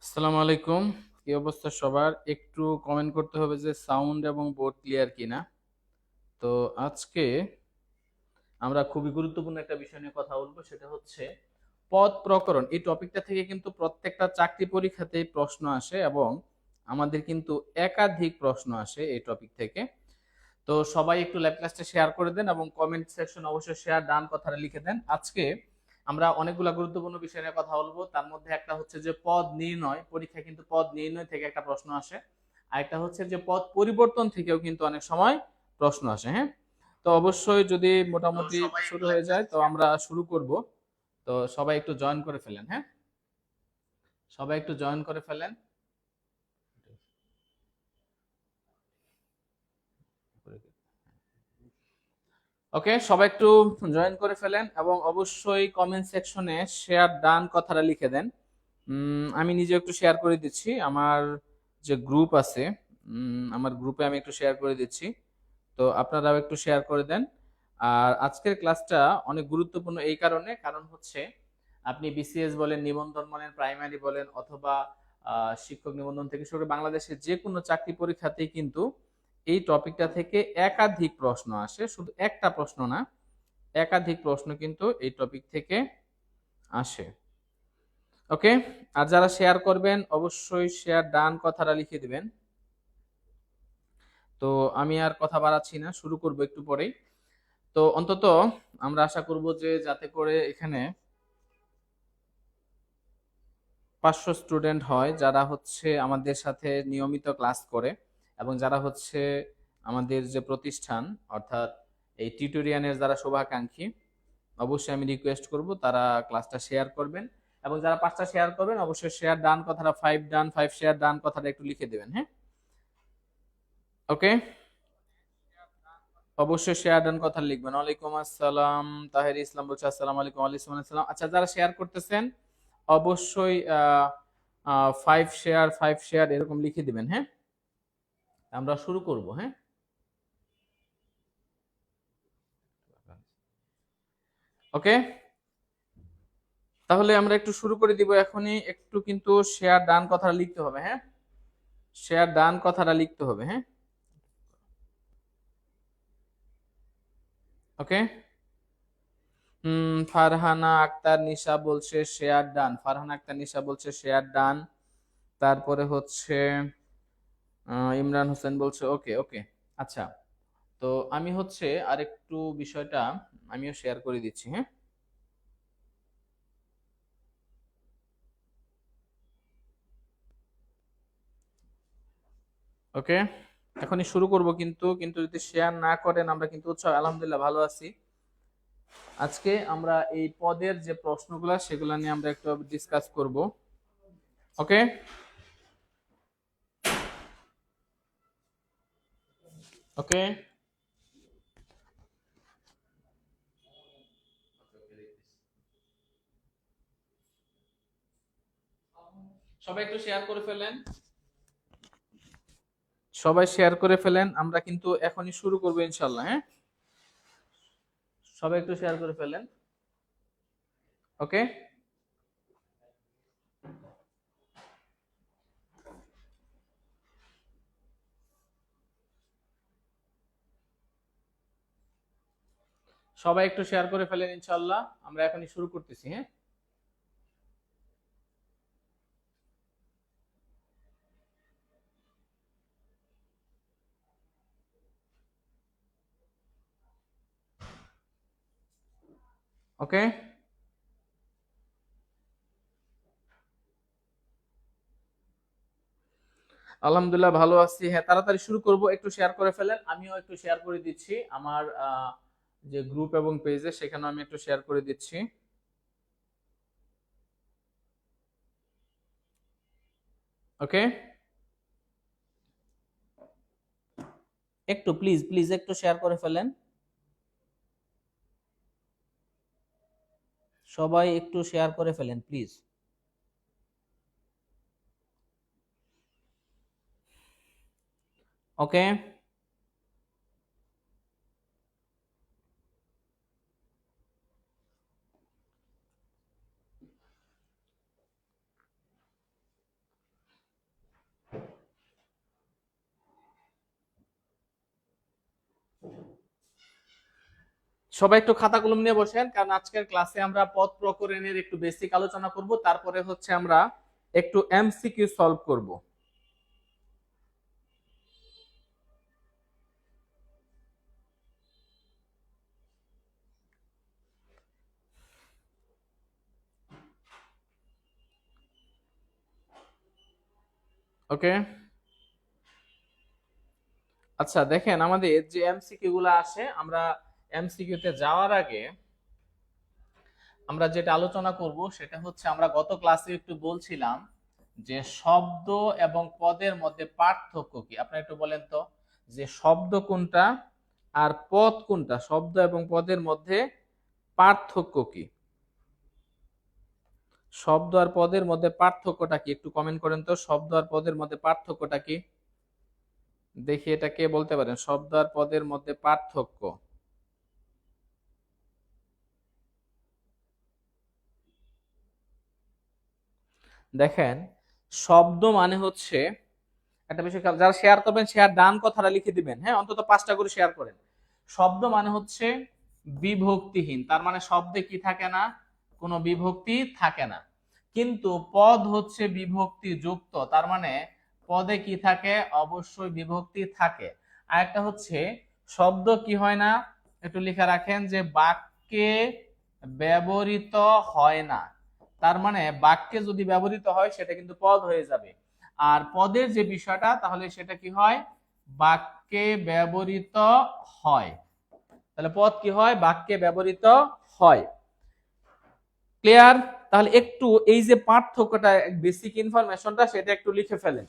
আসসালামু আলাইকুম। কি অবস্থা সবার? একটু কমেন্ট করতে হবে যে সাউন্ড এবং বোর্ড ক্লিয়ার কিনা। তো আজকে আমরা খুবই গুরুত্বপূর্ণ একটা বিষয় নিয়ে কথা বলবো, সেটা হচ্ছে পদ প্রকরণ। এই টপিকটা থেকে কিন্তু প্রত্যেকটা চাকরি পরীক্ষাতেই প্রশ্ন আসে এবং আমাদের কিন্তু একাধিক প্রশ্ন আসে এই টপিক থেকে। তো সবাই একটু লাইভ ক্লাসটা শেয়ার করে দেন এবং কমেন্ট সেকশন অবশ্যই শেয়ার ডান কথাটা লিখে দেন। আজকে আমরা অনেকগুলা গুরুত্বপূর্ণ বিষয় নিয়ে কথা বলবো। তার মধ্যে একটা হচ্ছে যে পদ নির্ণয়, পরীক্ষা কিন্তু পদ নির্ণয় থেকে একটা প্রশ্ন আসে। আর একটা হচ্ছে যে পদ পরিবর্তন থেকেও কিন্তু অনেক সময় প্রশ্ন আসে। হ্যাঁ, তো অবশ্যই যদি মোটামুটি শুরু হয়ে যায় তো আমরা শুরু করব। তো সবাই একটু জয়েন করে ফেলেন। হ্যাঁ, সবাই একটু জয়েন করে ফেলেন। ওকে, সবাই একটু জয়েন করে ফেলেন এবং অবশ্যই কমেন্ট সেকশনে শেয়ার ডান কথাটা লিখে দেন। আমি নিজে একটু শেয়ার করে দিচ্ছি আমার যে গ্রুপ আছে, আমার গ্রুপে আমি একটু শেয়ার করে দিচ্ছি। তো আপনারাও একটু শেয়ার করে দেন। আর আজকের ক্লাসটা অনেক গুরুত্বপূর্ণ এই কারণে, কারণ হচ্ছে আপনি বিসিএস বলেন, নিবন্ধন বলেন, প্রাইমারি বলেন, অথবা শিক্ষক নিবন্ধন থেকে শুরু করে বাংলাদেশের যে কোনো চাকরি পরীক্ষাতেই কিন্তু এই টপিকটা থেকে একাধিক প্রশ্ন আসে, শুধু একটা প্রশ্ন না, একাধিক প্রশ্ন কিন্তু এই টপিক থেকে আসে। ওকে, আর যারা শেয়ার করবেন অবশ্যই শেয়ার ডান কথাটা লিখে দিবেন। তো আমি আর কথা বাড়াচ্ছি না, শুরু করব একটু পরেই। তো অন্তত আমরা আশা করব যে যাতে করে এখানে 500 স্টুডেন্ট হয় যারা হচ্ছে আমাদের সাথে নিয়মিত ক্লাস করে, এবং যারা হচ্ছে আমাদের যে প্রতিষ্ঠান অর্থাৎ এই টিউটোরিয়ালের যারা শুভাকাঙ্ক্ষী, অবশ্যই আমি রিকোয়েস্ট করব তারা ক্লাসটা শেয়ার করবেন। এবং যারা 5টা শেয়ার করবেন অবশ্যই শেয়ার ডান কথাটা 5 ডান, 5 শেয়ার ডান কথাটা একটু লিখে দেবেন। হ্যাঁ, ওকে, অবশ্যই শেয়ার ডান কথা লিখবেন। ওয়ালাইকুম আসসালাম, তাহের ইসলাম বলছে আসসালামু আলাইকুম। ওয়ালাইকুম আসসালাম। আচ্ছা, যারা শেয়ার করতেছেন অবশ্যই 5 শেয়ার এরকম লিখে দিবেন। হ্যাঁ, আমরা শুরু করব। হ্যাঁ, ওকে, তাহলে আমরা একটু শুরু করে দিব এখনই। একটু কিন্তু শেয়ার ডান কথাটা লিখতে হবে। হ্যাঁ, শেয়ার ডান কথাটা লিখতে হবে। হ্যাঁ, ওকে। ফারহানা আক্তার নিশা বলছে শেয়ার ডান। ফারহানা আক্তার নিশা বলছে শেয়ার ডান। তারপরে হচ্ছে ইমরান হোসেন বলছে ওকে ওকে। আচ্ছা, তো আমি হচ্ছে আরেকটু বিষয়টা আমিও শেয়ার করে দিচ্ছি। হ্যাঁ, ওকে, এখনই শুরু করব। কিন্তু কিন্তু যদি শেয়ার না করেন আমরা কিন্তু উৎসাহ আলহামদুলিল্লাহ ভালো আছি। আজকে আমরা এই পদের যে প্রশ্নগুলো সেগুলো নিয়ে আমরা একটু ডিসকাস করব। ওকে, ওকে, সবাই একটু শেয়ার করে ফেলেন। সবাই শেয়ার করে ফেলেন, আমরা কিন্তু এখনই শুরু করবো ইনশাল্লাহ। হ্যাঁ, সবাই একটু শেয়ার করে ফেলেন। ওকে, সবাই একটু শেয়ার করে ফেলেন ইনশাল্লাহ, আমরা এখনই শুরু করতেছি। হ্যাঁ, ওকে, আলহামদুলিল্লাহ ভালো আছি। হ্যাঁ, তাড়াতাড়ি শুরু করব, একটু শেয়ার করে ফেলেন। আমিও একটু শেয়ার করে দিচ্ছি আমার যে গ্রুপ এবং পেজে, সেখানে আমি একটু শেয়ার করে দিচ্ছি। ওকে, একটু প্লিজ প্লিজ একটু শেয়ার করে ফেলেন। সবাই একটু শেয়ার করে ফেলেন প্লিজ। ওকে, সবাই একটু খাতা কলম নিয়ে বসেন, কারণ আজকের ক্লাসে আমরা পদ প্রকরণের একটু বেসিক আলোচনা করব, তারপরে হচ্ছে আমরা একটু এমসিকিউ সলভ করব। ওকে, আচ্ছা দেখেন আমাদের যে এমসিকিউ গুলো আসে, আমরা এমসিকিউ তে যাওয়ার আগে আমরা যেটা আলোচনা করব সেটা হচ্ছে, আমরা গত ক্লাসে একটু বলছিলাম যে শব্দ এবং পদের মধ্যে পার্থক্য কি। আপনারা একটু বলেন তো যে শব্দ কোনটা আর পদ কোনটা, শব্দ এবং পদের মধ্যে পার্থক্য কি? শব্দ আর পদের মধ্যে পার্থক্যটা কি? একটু কমেন্ট করেন তো, শব্দ আর পদের মধ্যে পার্থক্যটা কি? দেখি এটা কে বলতে পারেন, শব্দ আর পদের মধ্যে পার্থক্য। দেখেন, শব্দ মানে হচ্ছে একটা বিষয়, যারা শেয়ার করবেন শেয়ার ডান কথাটা লিখে দিবেন, হ্যাঁ, অন্তত 5টা করে শেয়ার করেন। শব্দ মানে হচ্ছে বিভক্তিহীন, তার মানে শব্দে কি থাকে না, কোনো বিভক্তি থাকে না। কিন্তু পদ হচ্ছে বিভক্তি যুক্ত, তার মানে পদে কি থাকে, অবশ্যই বিভক্তি থাকে। আর একটা হচ্ছে শব্দ কি হয় না, একটু লিখে রাখেন যে বাক্যে ব্যবহৃত হয় না, তার মানে বাক্যে যদি ব্যবহৃত হয় সেটা কিন্তু পদ হয়ে যাবে। আর পদের যে বিষয়টা, তাহলে সেটা কি হয়, বাক্যে ব্যবহৃত হয়। তাহলে পদ কি হয়, বাক্যে ব্যবহৃত হয়। ক্লিয়ার? তাহলে একটু এই যে পার্থক্যটা, বেসিক ইনফরমেশনটা সেটা একটু লিখে ফেলেন।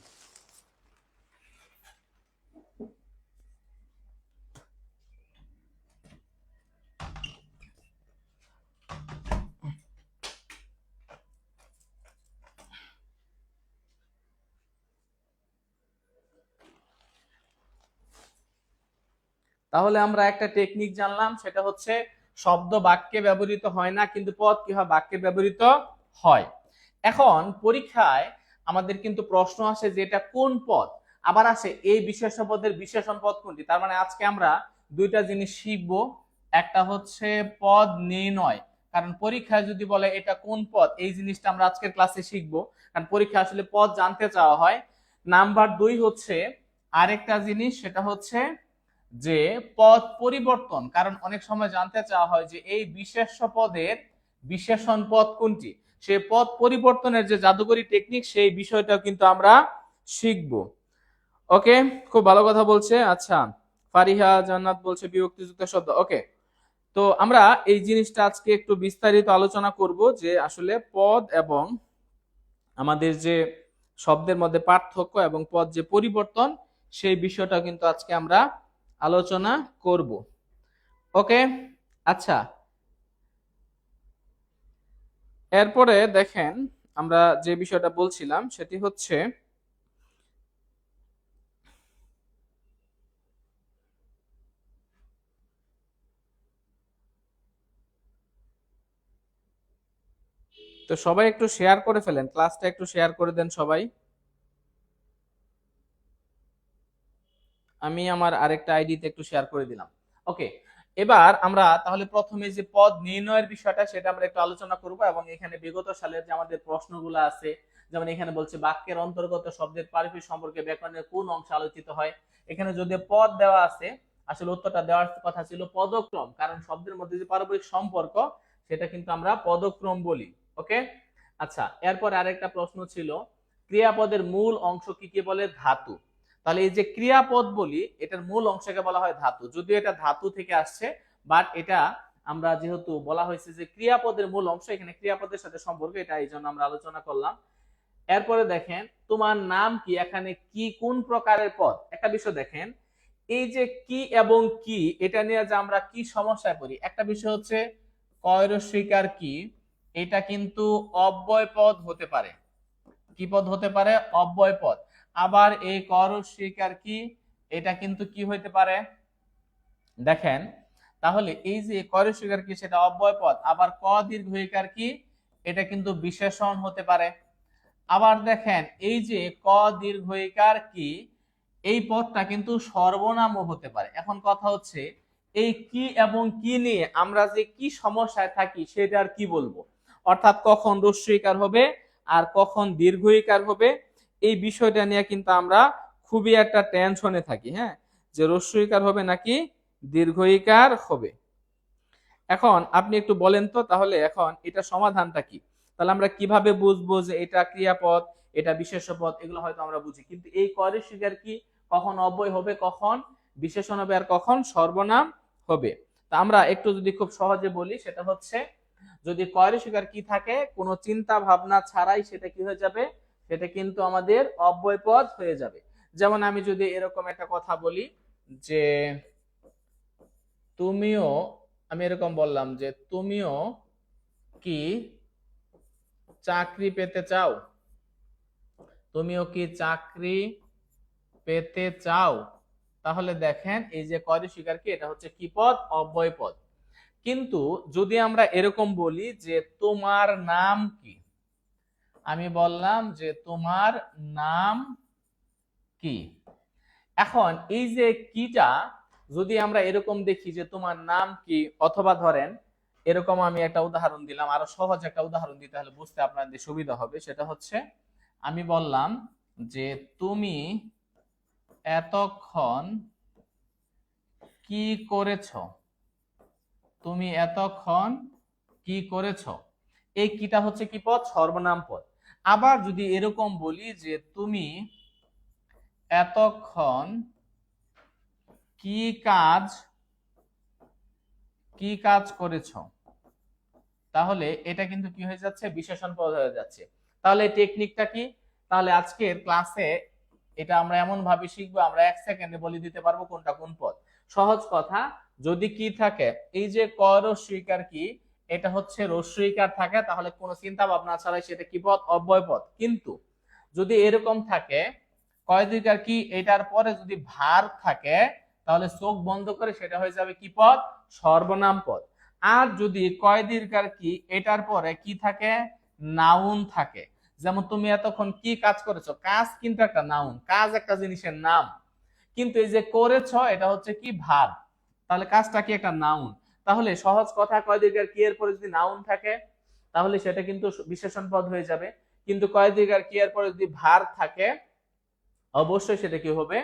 তাহলে আমরা একটা টেকনিক জানলাম, সেটা হচ্ছে শব্দ বাক্যে ব্যবহৃত হয় না, কিন্তু পদ কি হয়, বাক্যে ব্যবহৃত হয়। এখন পরীক্ষায় আমাদের কিন্তু প্রশ্ন আসে যে এটা কোন পদ, আবার আসে এই বিশেষ্য পদের বিশেষণ পদ কোনটি। তার মানে আজকে আমরা দুইটা জিনিস শিখবো, একটা হচ্ছে পদ নির্ণয়, কারণ পরীক্ষায় যদি বলে এটা কোন পদ, এই জিনিসটা আমরা আজকের ক্লাসে শিখবো, কারণ পরীক্ষা আসলে পদ জানতে চাওয়া হয়। নাম্বার 2 হচ্ছে আরেকটা জিনিস, সেটা হচ্ছে যে পদ পরিবর্তন, কারণ অনেক সময় জানতে চাওয়া হয় যে এই বিশেষ্য পদের বিশেষণ পদ কোনটি। সেই পদ পরিবর্তনের যে জাদুকরী টেকনিক, সেই বিষয়টাও কিন্তু আমরা শিখব। ওকে, খুব ভালো কথা বলছে। আচ্ছা, ফারিহা জান্নাত বলছে বিভক্তিযুক্ত শব্দ। ওকে, তো আমরা এই জিনিসটা আজকে একটু বিস্তারিত আলোচনা করব যে আসলে পদ এবং আমাদের যে শব্দের মধ্যে পার্থক্য এবং পদ যে পরিবর্তন, সেই বিষয়টা কিন্তু আজকে আমরা আলোচনা করব। ওকে, আচ্ছা, এরপরে দেখেন আমরা যে বিষয়টা বলছিলাম সেটি হচ্ছে, তো সবাই একটু শেয়ার করে ফেলেন, ক্লাসটা একটু শেয়ার করে দেন সবাই। আমি আমার আরেকটা আইডিতে একটু শেয়ার করে দিলাম। ওকে, এবার আমরা তাহলে প্রথমে যে পদ নির্ণয়ের বিষয়টা সেটা আমরা একটু আলোচনা করব, এবং এখানে বিগত সালের যে আমাদের প্রশ্নগুলো আছে, যেমন এখানে বলছে বাক্যের অন্তর্গত শব্দের পারিফিক সম্পর্কে ব্যাকরণের কোন অংশ আলোচিত হয়। এখানে যদি পদ দেওয়া আছে, আসলে উত্তরটা দেওয়ার কথা ছিল পদক্রম, কারণ শব্দের মধ্যে যে পারস্পরিক সম্পর্ক সেটা কিন্তু আমরা পদক্রম বলি। ওকে, আচ্ছা, এরপর আরেকটা প্রশ্ন ছিল ক্রিয়াপদের মূল অংশ কি কি বলে, ধাতু। তাহলে এই যে ক্রিয়াপদ বলি, এটার মূল অংশকে বলা হয় ধাতু, যদিও এটা ধাতু থেকে আসছে, বাট এটা আমরা যেহেতু বলা হয়েছে যে ক্রিয়াপদের মূল অংশ, এখানে ক্রিয়াপদের সাথে সম্পর্ক, এটা এই জন্য আমরা আলোচনা করলাম। এরপরে দেখেন তোমার নাম কি, এখানে কি কোন প্রকারের পদ। একটা বিষয় দেখেন, এই যে কি এবং কি, এটা নিয়ে যে আমরা কি সমস্যায় পড়ি। একটা বিষয় হচ্ছে কয়রস্বীকার কি, এটা কিন্তু অব্যয় পদ হতে পারে। কি পদ হতে পারে, অব্যয় পদ। আবার এই করস্বীকার কি, এটা কিন্তু কি হইতে পারে, দেখেন তাহলে এই যে করস্বীকার কি সেটা অব্যয় পদ, আবার ক দীর্ঘইকার কি, এটা কিন্তু বিশেষণ হতে পারে। আবার দেখেন এই যে ক দীর্ঘইকার কি, এই পদটা কিন্তু সর্বনামও হতে পারে। এখন কথা হচ্ছে এই কি এবং কি নিয়ে আমরা যে কি সমস্যায় থাকি সেটা আর কি বলবো, অর্থাৎ কখন হ্রস্বইকার হবে আর কখন দীর্ঘইকার হবে, এই বিষয়টা নিয়ে কিন্তু আমরা খুবই একটা টেনশনে থাকি। হ্যাঁ, যে হ্রস্বইকার হবে নাকি দীর্ঘইকার হবে। এখন আপনি একটু বলেন তো তাহলে এখন এটা সমাধানটা কি? তাহলে আমরা কিভাবে বুঝবো যে এটা ক্রিয়াপদ, এটা বিশেষ্য পদ? এগুলো হয়তো আমরা বুঝি, কিন্তু এই কয়রেশিকার কি কখন অব্যয় হবে, কখন বিশেষণ হবে, আর কখন সর্বনাম হবে? তা আমরা একটু যদি খুব সহজে বলি, সেটা হচ্ছে যদি কয়রেশিকার কি থাকে, কোনো চিন্তা ভাবনা ছাড়াই সেটা কি হয়ে যাবে, সেটা কিন্তু আমাদের অব্যয় পদ হয়ে যাবে। যেমন আমি যদি এরকম একটা কথা বলি যে তুমিও, আমি এরকম বললাম যে তুমিও কি চাকরি পেতে চাও, তুমিও কি চাকরি পেতে চাও, তাহলে দেখেন এই যে কয়রেশিকার কি, এটা হচ্ছে কি পদ, অব্যয় পদ। কিন্তু যদি আমরা এরকম বলি যে তোমার নাম কি, আমি বললাম যে তোমার নাম কি, এখন এই যে কিটা যদি আমরা এরকম দেখি যে তোমার নাম কি, অথবা ধরেন এরকম আমি একটা উদাহরণ দিলাম, আরো সহজ একটা উদাহরণ দিতে হলে বুঝতে আপনাদের সুবিধা হবে, সেটা হচ্ছে আমি বললাম যে তুমি এতক্ষণ কি করেছো, তুমি এতক্ষণ কি করেছো, এই কিটা হচ্ছে কি পদ, সর্বনাম পদ। আবার যদি এরকম বলি যে তুমি এতক্ষণ কি কাজ করেছো, তাহলে এটা কিন্তু কি হয়ে যাচ্ছে, বিশেষণ পদ হয়ে যাচ্ছে। তাহলে টেকনিকটা কি? তাহলে আজকের ক্লাসে এটা আমরা এমন ভাবে শিখবো, আমরা 1 সেকেন্ডে বলে দিতে পারবো কোনটা কোন পদ। সহজ কথা, যদি কি থাকে, এই যে করস্বইকার কি, এটা হচ্ছে হ্রস্বইকার থাকে, তাহলে কোনো চিন্তা ভাবনা ছাড়াই সেটা কি পদ, অব্যয় পদ। কিন্তু যদি এরকম থাকে কয়দিকার কি, এটার পরে যদি ভার থাকে, তাহলে চোখ বন্ধ করে সেটা হয়ে যাবে কি পদ, সর্বনাম পদ। আর যদি কয়দিকার কি, এটার পরে কি থাকে, নাউন থাকে, যেমন তুমি এতক্ষণ কি কাজ করেছো, কাজ কিন্তু একটা নাউন, কাজ একটা জিনিসের নাম, কিন্তু এই যে করেছো এটা হচ্ছে কি ভার, তাহলে কাজটা কি একটা নাউন। তাহলে সহজ কথা, কয়দিকার কি এর পরে যদি নাউন থাকে তাহলে সেটা কিন্তু বিশেষণ পদ হয়ে যাবে, কিন্তু কয়দিকার কি এর পরে যদি ভার থাকে অবশ্যই সেটা কি হবে,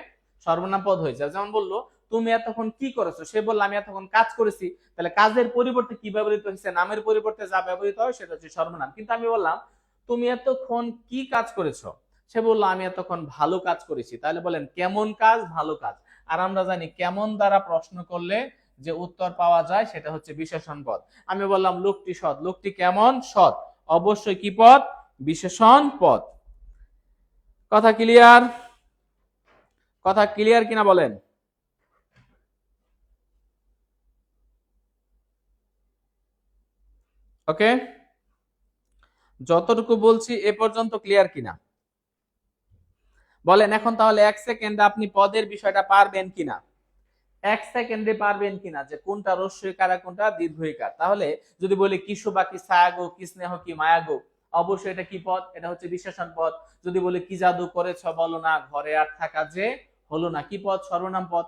সর্বনাম পদ হয়ে যাবে। যেমন বললো তুমি এতক্ষণ কি করেছো, সে বললো আমি এতক্ষণ কাজ করেছি, তাহলে কাজের পরিবর্তে কি ব্যবহৃত হয়েছে, নামের পরিবর্তে যা ব্যবহৃত হয় সেটা হচ্ছে সর্বনাম। কিন্তু আমি বললাম তুমি এতক্ষণ কি কাজ করেছো, সে বললো আমি এতক্ষণ ভালো কাজ করেছি, তাহলে বলেন কেমন কাজ, ভালো কাজ। আর আমরা জানি কেমন দ্বারা প্রশ্ন করলে যে উত্তর পাওয়া যায় সেটা হচ্ছে বিশেষণ পদ। আমি বললাম লোকটি সৎ, লোকটি কেমন, সৎ, অবশ্যই কি পদ, বিশেষণ পদ। কথা ক্লিয়ার? কথা ক্লিয়ার কিনা বলেন? ওকে, যতটুকু বলছি এ পর্যন্ত ক্লিয়ার কিনা বলেন। এখন তাহলে 1 সেকেন্ডে আপনি পদের বিষয়টা পারবেন কিনা, 1 সেকেন্ডে পারবেন কিনা যে কোনটা হ্রস্বইকার আর কোনটা দীর্ঘইকার? তাহলে যদি বলি কি শোভা, কি ছায়া গো, কি স্নেহ, কি মায়া গো, অবশ্যই এটা কি পদ, এটা হচ্ছে বিশেষণ পদ। যদি বলি কি জাদু করেছ বলো না, ঘরে আর থাকা যে হলো না, কি পদ, সর্বনাম পদ।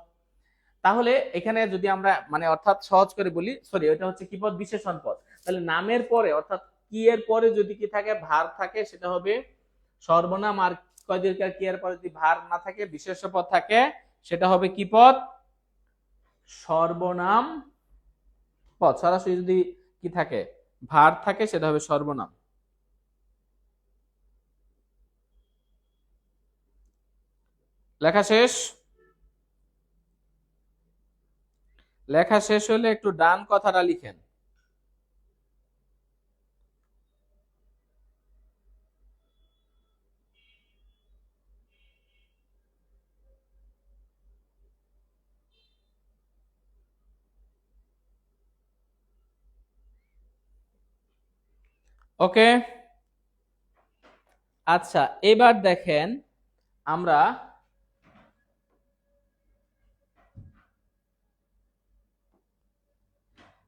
তাহলে এখানে যদি আমরা মানে অর্থাৎ সহজ করে বলি, সরি এটা হচ্ছে কি পদ, বিশেষণ পদ। তাহলে নামের পরে অর্থাৎ কি এর পরে যদি কি থাকে, ভার থাকে, সেটা হবে সর্বনাম। আর কয়দিকার কি এর পরে যদি ভার না থাকে, বিশেষ্য পদ থাকে, সেটা হবে কি পদ, সর্বনাম পদ। সরাসরি যদি কি থাকে, ভার থাকে, সেটা হবে সর্বনাম। লেখা শেষ? লেখা শেষ হলে একটু ডান কথাটা লিখেন। ওকে, আচ্ছা এবার দেখেন আমরা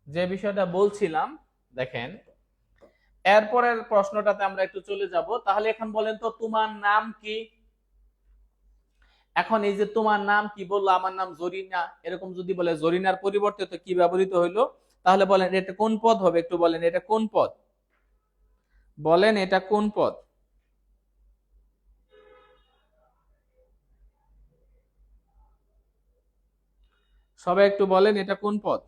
যে বিষয়টা বলছিলাম, দেখেন এরপরের প্রশ্নটাতে আমরা একটু চলে যাব। তাহলে এখন বলেন তো তোমার নাম কি, এখন এই যে তোমার নাম কি বললো, আমার নাম জরিনা, এরকম যদি বলে জরিনার পরিবর্তে তো কি ব্যবহৃত হইলো, তাহলে বলেন এটা কোন পদ হবে, একটু বলেন এটা কোন পদ, বলেন এটা কোন পদ? সবাই একটু বলেন এটা কোন পদ?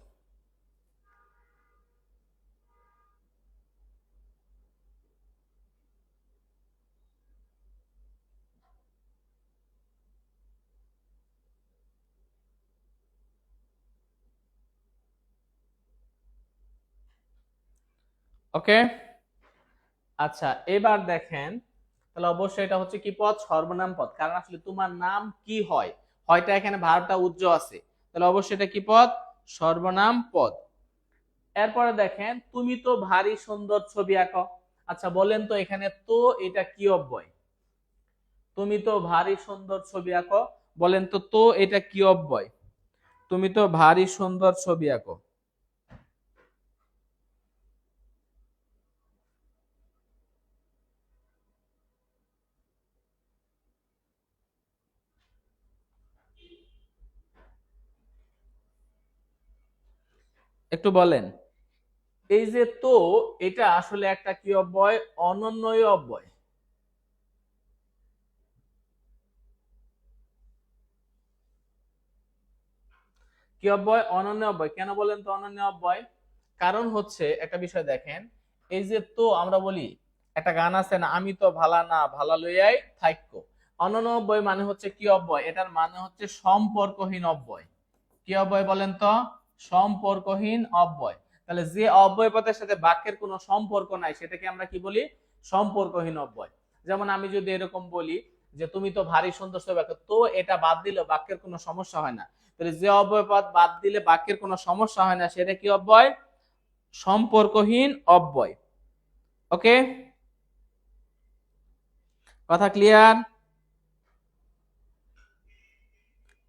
ওকে, আচ্ছা এবার দেখেন, তাহলে অবশ্যই এটা হচ্ছে কি পদ, সর্বনাম পদ, কারণ আসলে তোমার নাম কি হয়, হয়টা এখানে ভার্বটা উজ্জ্ব আছে, তাহলে অবশ্যই এটা কি পদ, সর্বনাম পদ। এরপরে দেখেন তুমি তো ভারী সুন্দর ছবি আঁকো, আচ্ছা বলেন তো এখানে তো এটা কি অব্যয়, তুমি তো ভারী সুন্দর ছবি আঁকো, বলেন তো তো এটা কি অব্যয়, তুমি তো ভারী সুন্দর ছবি আঁকো। একটু বলেন এই যে তো, এটা আসলে একটা কি অব্যয়, অনন্যয় অব্যয়। কি অব্যয়, অনন্য অব্যয়। কেন বলেন তো অনন্য অব্যয়? কারণ হচ্ছে একটা বিষয় দেখেন, এই যে তো আমরা বলি, একটা গান আছে না, আমি তো ভালা না ভালা লইয়াই থাইক্য। অনন্য অব্যয় মানে হচ্ছে কি অব্যয়, এটার মানে হচ্ছে সম্পর্কহীন অব্যয়। কি অব্যয় বলেন তো, সম্পর্কহীন অব্যয়। তাহলে যে অব্যয় পদের সাথে বাক্যের কোনো সম্পর্ক নাই সেটাকে আমরা কি বলি, সম্পর্কহীন অব্যয়। যেমন আমি যদি এরকম বলি যে তুমি তো ভারী সুন্দর ছবি আঁকো, তো এটা বাদ দিলে বাক্যের কোনো সমস্যা হয় না, তাহলে যে অব্যয় পদ বাদ দিলে বাক্যের কোনো সমস্যা হয় না সেটা কি অব্যয়, সম্পর্কহীন অব্যয়। ওকে, কথা ক্লিয়ার?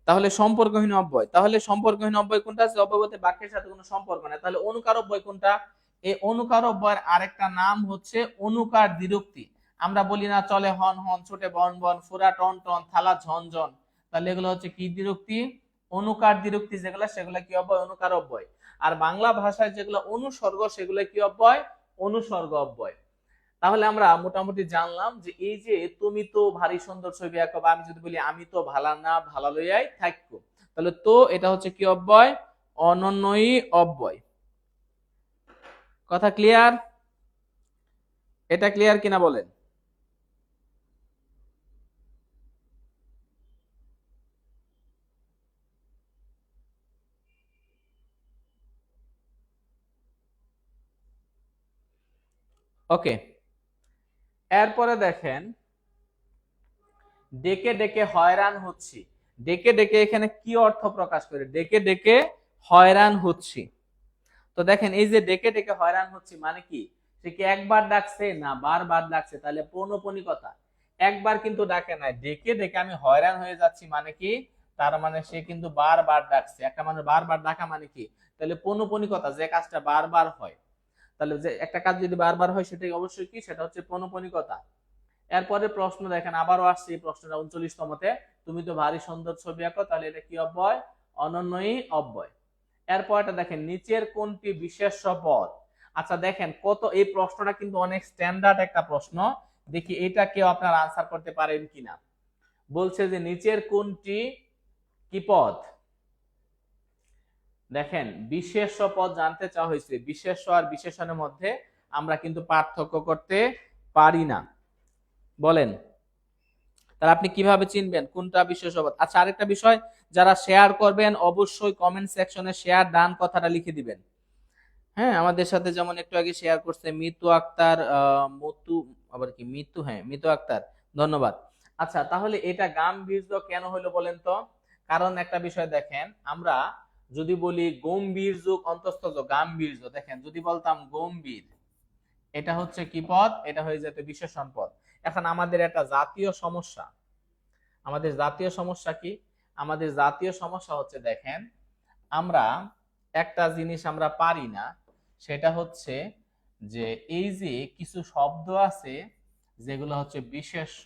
তাহলে সম্পর্কহীন অব্যয়, তাহলে সম্পর্কহীন অব্যয় কোনটা, যে অব্যয় বলতে বাক্যের সাথে কোনো সম্পর্ক নেই। তাহলে অনুকার অব্যয় কোনটা, এই অনুকার অব্যয়ের আরেকটা নাম হচ্ছে অনুকার দ্বিরুক্তি। আমরা বলি না চলে হন হন, ছোটে বন বন, ফোরা টন টন, থালা ঝনঝন, তাহলে এগুলো হচ্ছে কি দ্বিরুক্তি, অনুকার দ্বিরুক্তি যেগুলো, সেগুলো কি অব্যয়, অনুকার অব্যয়। আর বাংলা ভাষায় যেগুলো অনুসর্গ সেগুলো কি অব্যয়, অনুসর্গ অব্যয়। তাহলে আমরা মোটামুটি জানলাম যে এই যে তুমি তো ভারী সুন্দর ছবি আঁকো, বা আমি যদি বলি আমি তো ভালা না ভালা লইয়াই থাকবো, তাহলে তো এটা হচ্ছে কি অব্যয়, অনন্যই অব্যয়। কথা ক্লিয়ার? এটা ক্লিয়ার কিনা বলেন? ওকে, এরপরে দেখেন ডেকে ডেকে হয়রান হচ্ছি, ডেকে ডেকে এখানে কি অর্থ প্রকাশ করে, ডেকে ডেকে হয়রান হচ্ছি। তো দেখেন এই যে ডেকে ডেকে হয়রান হচ্ছি মানে কি, সে কি একবার ডাকছে না বারবার ডাকছে, তাহলে পৌনঃপুনিকতা। একবার কিন্তু ডাকে নাই, ডেকে ডেকে আমি হয়রান হয়ে যাচ্ছি মানে কি, তার মানে সে কিন্তু বারবার ডাকছে। একটা মানুষ বারবার ডাকা মানে কি, তাহলে পৌনঃপুনিকতা, যে কাজটা বারবার হয়, তাহলে যে একটা কাজ যদি বারবার হয় সেটা অবশ্যই কি, সেটা হচ্ছে পৌনঃপুনিকতা। এরপরে প্রশ্ন দেখেন আবারও আসছে, এই প্রশ্নটা 39তমতে, তুমি তো ভারী সুন্দর ছবি আঁকো, তাহলে এটা কি অব্যয়, অনন্যই অব্যয়। এরপরটা দেখেন নিচের কোনটি বিশেষ্য পদ। আচ্ছা দেখেন কত, এই প্রশ্নটা কিন্তু অনেক স্ট্যান্ডার্ড একটা প্রশ্ন, দেখি এটা কেউ আপনার আনসার করতে পারেন কিনা। বলছে যে নিচের কোনটি কি পদ, দেখেন বিশেষ্য পদ জানতে চাওয়া হয়েছে, বিশেষ্য আর বিশেষণের মধ্যে আমরা কিন্তু পার্থক্য করতে পারি না, বলেন তাহলে আপনি কিভাবে চিনবেন কোনটা বিশেষ্য পদ? আচ্ছা আরেকটা বিষয়, যারা শেয়ার করবেন অবশ্যই কমেন্ট সেকশনে শেয়ার ডান কথাটা লিখে দিবেন। হ্যাঁ, আমাদের সাথে যেমন একটু আগে শেয়ার করছে মিতু আক্তার, মতু, আবার কি মিতু, হ্যাঁ মিতু আক্তার, ধন্যবাদ। আচ্ছা তাহলে এটা গাম্ভীর্য কেন হলো বলেন তো, কারণ একটা বিষয় দেখেন, আমরা যদি বলি গম্ভীর্য অন্তঃস্থ গাম্ভীর্য, দেখেন যদি বলতাম গম্ভীর, এটা হচ্ছে কি পদ, এটা হয়ে যেত বিশেষণ পদ। এখন আমাদের একটা জাতীয় সমস্যা, আমাদের জাতীয় সমস্যা কি, আমাদের জাতীয় সমস্যা হচ্ছে দেখেন, আমরা একটা জিনিস আমরা পারি না, সেটা হচ্ছে যে এই যে কিছু শব্দ আছে যেগুলো হচ্ছে বিশেষ্য,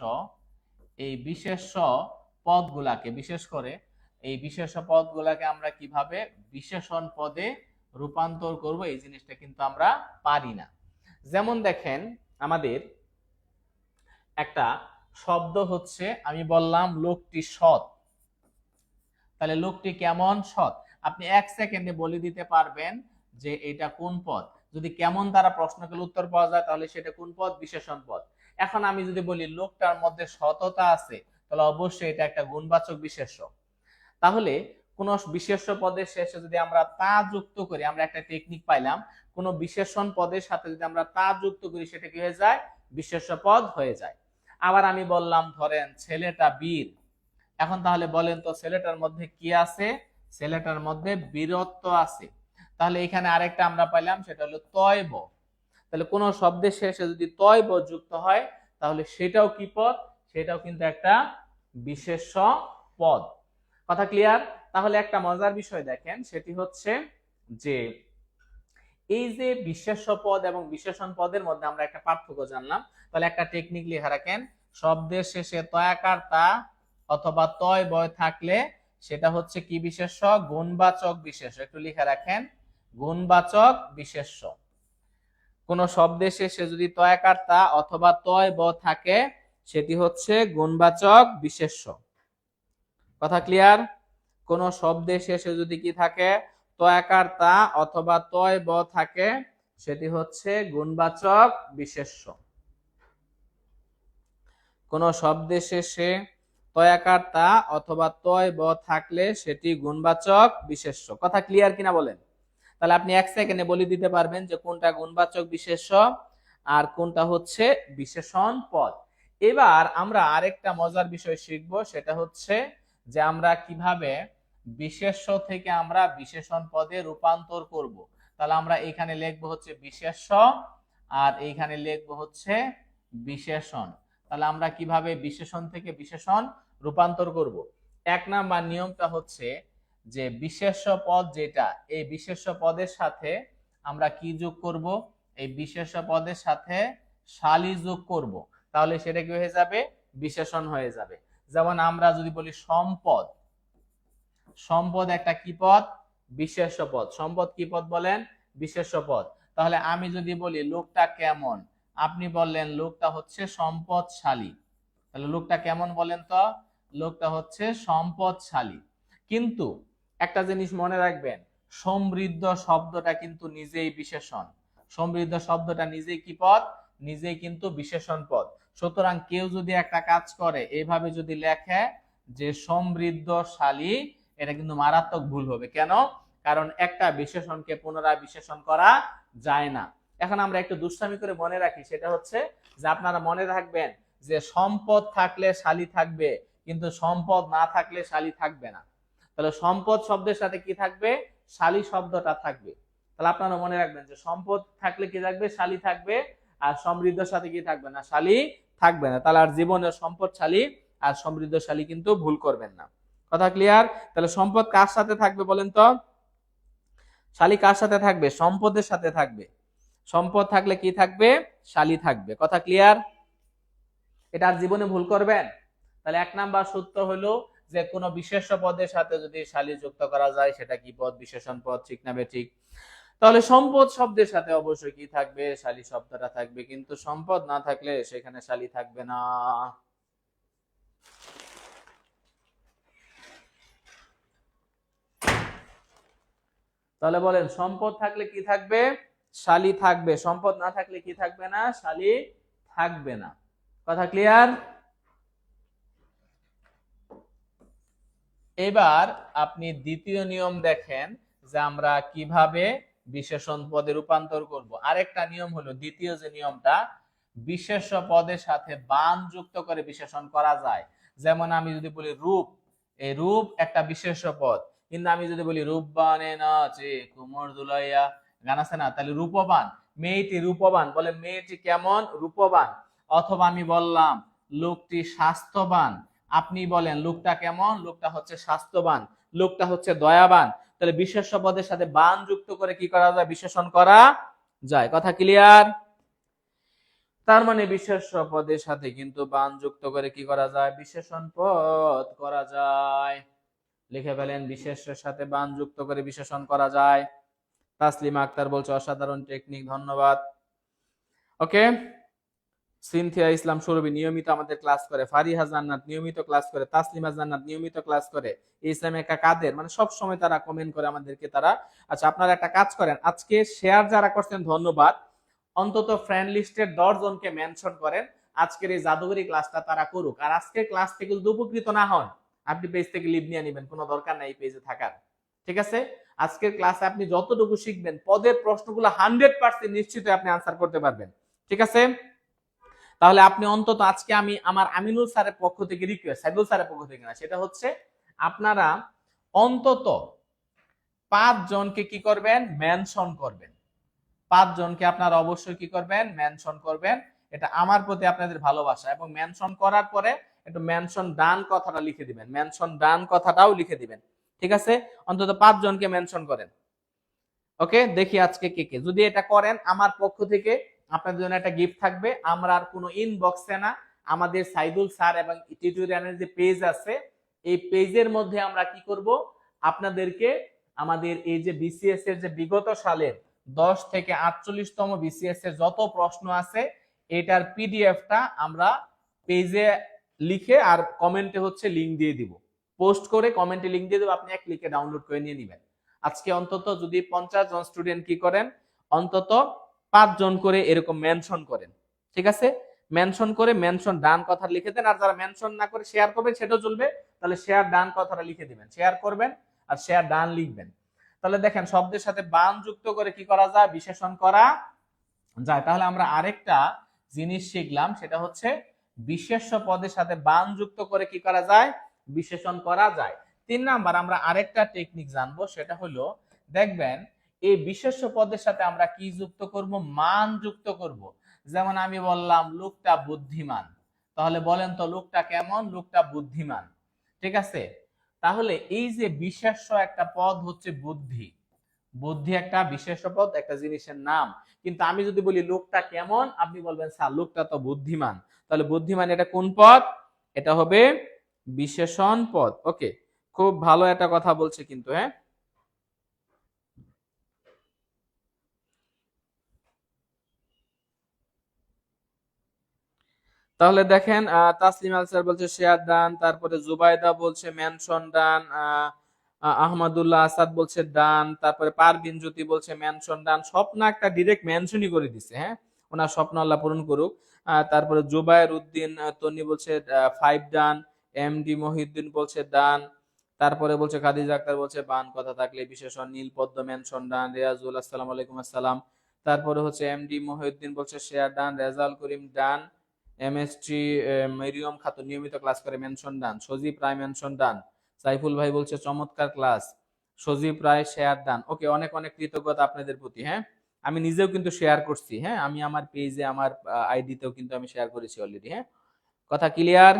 এই বিশেষ্য পদগুলাকে, বিশেষ করে এই বিশেষ্য পদগুলাকে আমরা কিভাবে বিশেষণ পদে রূপান্তর করব এই জিনিসটা কিন্তু আমরা পারি না। যেমন দেখেন, আমাদের একটা শব্দ হচ্ছে, আমি বললাম লোকটি সৎ, তাহলে লোকটি কেমন? সৎ। আপনি 1 সেকেন্ডে বলে দিতে পারবেন যে এটা কোন পদ। যদি কেমন দ্বারা প্রশ্নগুলো উত্তর পাওয়া যায় তাহলে সেটা কোন পদ? বিশেষণ পদ। এখন আমি যদি বলি লোকটার মধ্যে সততা আছে, তাহলে অবশ্যই এটা একটা গুণবাচক বিশেষ্য। তাহলে কোন বিশেষ্য পদের শেষে যদি আমরা তা যুক্ত করি, আমরা একটা টেকনিক পাইলাম, কোন বিশেষণ পদের সাথে যদি আমরা তা যুক্ত করি সেটা কি হয়ে যায়? বিশেষ্য পদ হয়ে যায়। আবার আমি বললাম ধরেন ছেলেটা বীর, এখন তাহলে বলেন তো ছেলেটার মধ্যে কি আছে? ছেলেটার মধ্যে বীরত্ব আছে। তাহলে এখানে আরেকটা আমরা পাইলাম, সেটা হলো তয়ব। তাহলে কোন শব্দের শেষে যদি তয়ব যুক্ত হয় তাহলে সেটাও কি পদ? সেটাও কিন্তু একটা বিশেষ্য পদ। কথা ক্লিয়ার? তাহলে একটা মজার বিষয় দেখেন, সেটি হচ্ছে যে এই যে বিশেষ্য পদ এবং বিশেষণ পদের মধ্যে আমরা একটা পার্থক্য জানলাম। তাহলে একটা টেকনিক লিখে রাখেন, শব্দের শেষে তয়াকার তা অথবা তয় বয় থাকলে সেটা হচ্ছে কি বিশেষ্য? গুণবাচক বিশেষ্য। একটু লিখে রাখেন, গুণবাচক বিশেষ্য। কোন শব্দের শেষে যদি তয়াকার তা অথবা তয় ব থাকে সেটি হচ্ছে গুণবাচক বিশেষ্য। কথা ক্লিয়ার? কোন শব্দের শেষে যদি কি থাকে? তয়াকার তা অথবা তয় ব থাকে সেটি হচ্ছে গুণবাচক বিশেষ্য। কোন শব্দের শেষে তয়াকার তা অথবা তয় ব থাকলে সেটি গুণবাচক বিশেষ্য। কথা ক্লিয়ার কিনা বলেন? তাহলে আপনি 1 সেকেন্ডে বলে দিতে পারবেন যে কোনটা গুণবাচক বিশেষ্য আর কোনটা হচ্ছে বিশেষণ পদ। এবার আমরা আরেকটা মজার বিষয় শিখব, সেটা হচ্ছে যে আমরা কিভাবে বিশেষ্য থেকে আমরা বিশেষণ পদে রূপান্তর করব। তাহলে আমরা এখানে লিখব হচ্ছে বিশেষ্য আর এইখানে লিখব হচ্ছে বিশেষণ। তাহলে আমরা কিভাবে বিশেষণ থেকে বিশেষণ রূপান্তর করব? 1 নাম্বার নিয়মটা হচ্ছে যে বিশেষ্য পদ যেটা, এই বিশেষ্য পদের সাথে আমরা কি যোগ করব? এই বিশেষ্য পদের সাথে শালি যোগ করব। তাহলে সেটা কি হয়ে যাবে? বিশেষণ হয়ে যাবে। যেমন আমরা যদি বলি সম্পদ, সম্পদ একটা কি পদ? বিশেষ্য পদ। সম্পদ কি পদ বলেন? বিশেষ্য পদ। তাহলে আমি যদি বলি লোকটা কেমন, আপনি বললেন লোকটা হচ্ছে সম্পদশালী। তাহলে লোকটা কেমন বলেন তো? লোকটা হচ্ছে সম্পদশালী। কিন্তু একটা জিনিস মনে রাখবেন, সমৃদ্ধ শব্দটা কিন্তু নিজেই বিশেষণ। সমৃদ্ধ শব্দটা নিজেই কি পদ? নিজেই কিন্তু বিশেষণ পদ। সুতরাং কেউ যদি একটা কাজ করে এইভাবে যদি লেখে যে সমৃদ্ধশালী, এটা কিন্তু মারাত্মক ভুল হবে। কেন? কারণ একটা বিশেষণকে পুনরায় বিশেষণ করা যায় না। এখন আমরা একটু দুষ্টামি করে মনে রাখি, সেটা হচ্ছে যে আপনারা মনে রাখবেন যে সম্পদ থাকলে শালী থাকবে, কিন্তু সম্পদ না থাকলে শালী থাকবে না। তাহলে সম্পদ শব্দের সাথে কি থাকবে? শালী শব্দটা থাকবে। তাহলে আপনারা মনে রাখবেন যে সম্পদ থাকলে কি থাকবে? শালী থাকবে। আর সমৃদ্ধর সাথে কি থাকবে না? শালী থাকবে না। তাহলে আর জীবনে সম্পদশালী আর সমৃদ্ধশালী কিন্তু ভুল করবেন না। কথা ক্লিয়ার? তাহলে সম্পদ কার সাথে থাকবে বলেন তো? শালী কার সাথে থাকবে? সম্পদের সাথে থাকবে। সম্পদ থাকলে কি থাকবে? শালী থাকবে। কথা ক্লিয়ার? এটা আর জীবনে ভুল করবেন? তাহলে 1 নাম্বার সূত্র হলো যে কোন বিশেষ্য পদের সাথে যদি শালী যুক্ত করা যায় সেটা কি পদ? বিশেষণ পদ। ঠিক না বেঠিক? তাহলে সম্পদ শব্দের সাথে অবশ্যই কি থাকবে? শালী শব্দটা থাকবে, কিন্তু সম্পদ না থাকলে সেখানে শালী থাকবে না। তাহলে বলেন, সম্পদ থাকলে কি থাকবে? শালী থাকবে। সম্পদ না থাকলে কি থাকবে না? শালী থাকবে না। কথা ক্লিয়ার? এবার আপনি দ্বিতীয় নিয়ম দেখেন যে আমরা কিভাবে বিশেষণ পদে রূপান্তর করব। আরেকটা নিয়ম হলো, দ্বিতীয় যে নিয়মটা, বিশেষ্য পদের সাথে বান যুক্ত করে বিশেষণ করা যায়। যেমন আমি যদি বলি রূপ, এই রূপ একটা বিশেষ্য পদ। কিন্তু আমি যদি বলি রূপবানে নাচে কুমোর দুলাইয়া, গান আছে না? তাহলে রূপবান, মেয়েটি রূপবান, বলে মেয়েটি কেমন? রূপবান। অথবা আমি বললাম লোকটি স্বাস্থ্যবান, আপনি বলেন লোকটা কেমন? লোকটা হচ্ছে স্বাস্থ্যবান, লোকটা হচ্ছে দয়াবান। তাহলে বিশেষ্য পদের সাথে বান যুক্ত করে কি করা যায়? বিশেষণ করা যায়। কথা ক্লিয়ার? তার মানে বিশেষ্য পদের সাথে কিন্তু বান যুক্ত করে কি করা যায়, বিশেষণ পদ করা যায়। লিখে ফেলেন, বিশেষ্যের সাথে বান যুক্ত করে বিশেষণ করা যায়। তাসলিমা আক্তার বলছে অসাধারণ টেকনিক, ধন্যবাদ। ওকে, সিনথিয়া ইসলাম সুরভি নিয়মিত আমাদের ক্লাস করে, ফারিহা জান্নাত নিয়মিত ক্লাস করে, তাসলিমা জান্নাত নিয়মিত ক্লাস করে, ইসলাম একা কাদের, মানে সব সময় তারা কমেন্ট করে আমাদেরকে তারা। আচ্ছা, আপনারা একটা কাজ করেন, আজকে শেয়ার যারা করছেন ধন্যবাদ, অন্তত ফ্রেন্ড লিস্টের 10 জনকে মেনশন করেন আজকের এই জাদুঘরি ক্লাসটা তারা করুক। আর আজকের ক্লাস থেকে যদি উপকৃত না হন, আপনি পেজ থেকে লিভ নিয়ে নেবেন, কোনো দরকার নাই পেজে থাকার। ঠিক আছে, আজকের ক্লাসে আপনি যতটুকু শিখবেন পদের প্রশ্নগুলো 100% নিশ্চিত আপনি আনসার করতে পারবেন। ঠিক আছে, তাহলে আপনি অন্তত আজকে আমি আমার আমিনুল স্যারের পক্ষ থেকে রিকোয়েস্ট, সাইদুল স্যারের পক্ষ থেকে না, সেটা হচ্ছে আপনারা অন্তত 5 জনকে কি করবেন, মেনশন করবেন। 5 জনকে আপনারা অবশ্যই কি করবেন, মেনশন করবেন। এটা আমার প্রতি আপনাদের ভালোবাসা। এবং মেনশন করার পরে একটু মেনশন ডান কথাটা লিখে দিবেন, মেনশন ডান কথাটাও লিখে দিবেন। ঠিক আছে, অন্তত 5 জনকে মেনশন করেন। ওকে, দেখি আজকে কে কে যদি এটা করেন, আমার পক্ষ থেকে আপনাদের জন্য একটা গিফট থাকবে। আমরা আর কোনো ইনবক্সে না, আমাদের সাইদুল স্যার এবং টিউটোরিয়ালের যে পেজ আছে এই পেজের মধ্যে আমরা কি করব, আপনাদেরকে আমাদের এই যে বিসিএস এর যে বিগত সালের 10 থেকে 48তম বিসিএস এর যত প্রশ্ন আছে এটার পিডিএফটা আমরা পেজে লিখে আর কমেন্টে হচ্ছে লিংক দিয়ে দিব, পোস্ট করে কমেন্টে লিংক দিয়ে দেব, আপনি এক ক্লিকে ডাউনলোড করে নিয়ে নেবেন। আজকে অন্তত যদি 50 জন স্টুডেন্ট কি করেন, অন্তত 5 জন করে এরকম মেনশন করেন। ঠিক আছে, মেনশন করে মেনশন ডান কথা লিখে দেন। আর যারা মেনশন না করে শেয়ার করবেন সেটাও চলবে, তাহলে শেয়ার ডান কথাটা লিখে দিবেন, শেয়ার করবেন আর শেয়ার ডান লিখবেন। তাহলে দেখেন শব্দের সাথে বান যুক্ত করে কি করা যায়, বিশেষণ করা যায়। তাহলে আমরা আরেকটা জিনিস শিখলাম, সেটা হচ্ছে বিশেষ্য পদের সাথে বান যুক্ত করে কি করা যায়, বিশেষণ করা যায়। 3 নাম্বার আমরা আরেকটা টেকনিক জানবো, সেটা হলো দেখবেন এই বিশেষ্য পদের সাথে আমরা কি যুক্ত করব, মান যুক্ত করব। যেমন আমি বললাম লোকটা বুদ্ধিমান, তাহলে বলেন তো লোকটা কেমন, লোকটা বুদ্ধিমান। ঠিক আছে, তাহলে এই যে বিশেষ্য একটা পদ হচ্ছে বুদ্ধি, বুদ্ধি একটা বিশেষ্য পদ, একটা জিনিসের নাম। কিন্তু আমি যদি বলি লোকটা কেমন, আপনি বলবেন স্যার লোকটা তো বুদ্ধিমান, তাহলে বুদ্ধিমান এটা কোন পদ, এটা হবে বিশেষণ পদ। ওকে, খুব ভালো একটা কথা বলছে কিন্তু। হ্যাঁ, তাহলে দেখেন তাসলিম আল স্যার বলছে শেয়ার ডান, তারপরে জুবাইদা বলছে মেনশন ডান, আহমদুল্লাহ আসাদ বলছে ডান, তারপরে পারভিন জ্যোতি বলছে মেনশন ডান। স্বপ্ন একটা ডিরেক্ট মেনশনই করে দিছে, হ্যাঁ, ওনার স্বপ্ন আল্লাহ পূরণ করুক। তারপরে জুবায়ের উদ্দিন তন্নি বলছে 5 ডান, এমডি মহিউদ্দিন বলছে ডান, তারপরে বলছে খাদিজা আক্তার বলছে বান কথা থাকলে বিশেষণ, নীল পদ্ম মেনশন ডান, রিয়াজুল আসসালামু আলাইকুম আসসালাম। তারপরে হচ্ছে এমডি মহিউদ্দিন বলছে শেয়ার ডান, রেজাল করিম ডান, এমএসটি মেরিয়ম খাতুন নিয়মিত ক্লাস করে মেনশন ডান, সজীব রায় মেনশন ডান, সাইফুল ভাই বলছে চমৎকার ক্লাস, সজীব রায় শেয়ার ডান। ওকে, অনেক অনেক কৃতজ্ঞতা আপনাদের প্রতি। হ্যাঁ, আমি নিজেও কিন্তু শেয়ার করছি, হ্যাঁ, আমি আমার পেজে আমার আইডিতেও কিন্তু আমি শেয়ার করেছি অলরেডি। হ্যাঁ, কথা ক্লিয়ার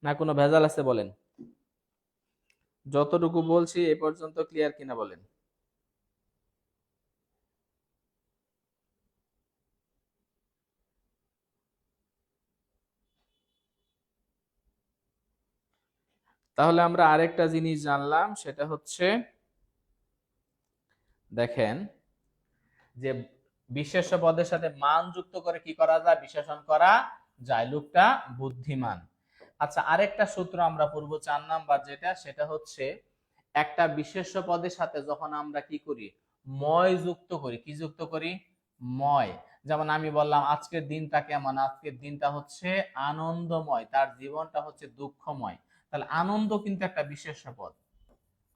না কোনো ভেজাল আছে বলেন, যতটুকু বলছি এ পর্যন্ত ক্লিয়ার কিনা বলেন। তাহলে আমরা আরেকটা জিনিস জানলাম, সেটা হচ্ছে দেখেন যে বিশেষ্য পদের সাথে মান যুক্ত করে কি করা যায়, বিশেষণ করা যায়, লোকটা বুদ্ধিমান। আচ্ছা, আরেকটা সূত্র আমরা পড়ব 4 নাম্বার, যেটা সেটা হচ্ছে একটা বিশেষ্য পদের সাথে যখন আমরা কি করি, ময় যুক্ত করি, কি যুক্ত করি, ময়। যেমন আমি বললাম আজকের দিনটা কেমন, আজকের দিনটা হচ্ছে আনন্দময়, তার জীবনটা হচ্ছে দুঃখময়। তাহলে আনন্দ কিন্তু একটা বিশেষ্য পদ,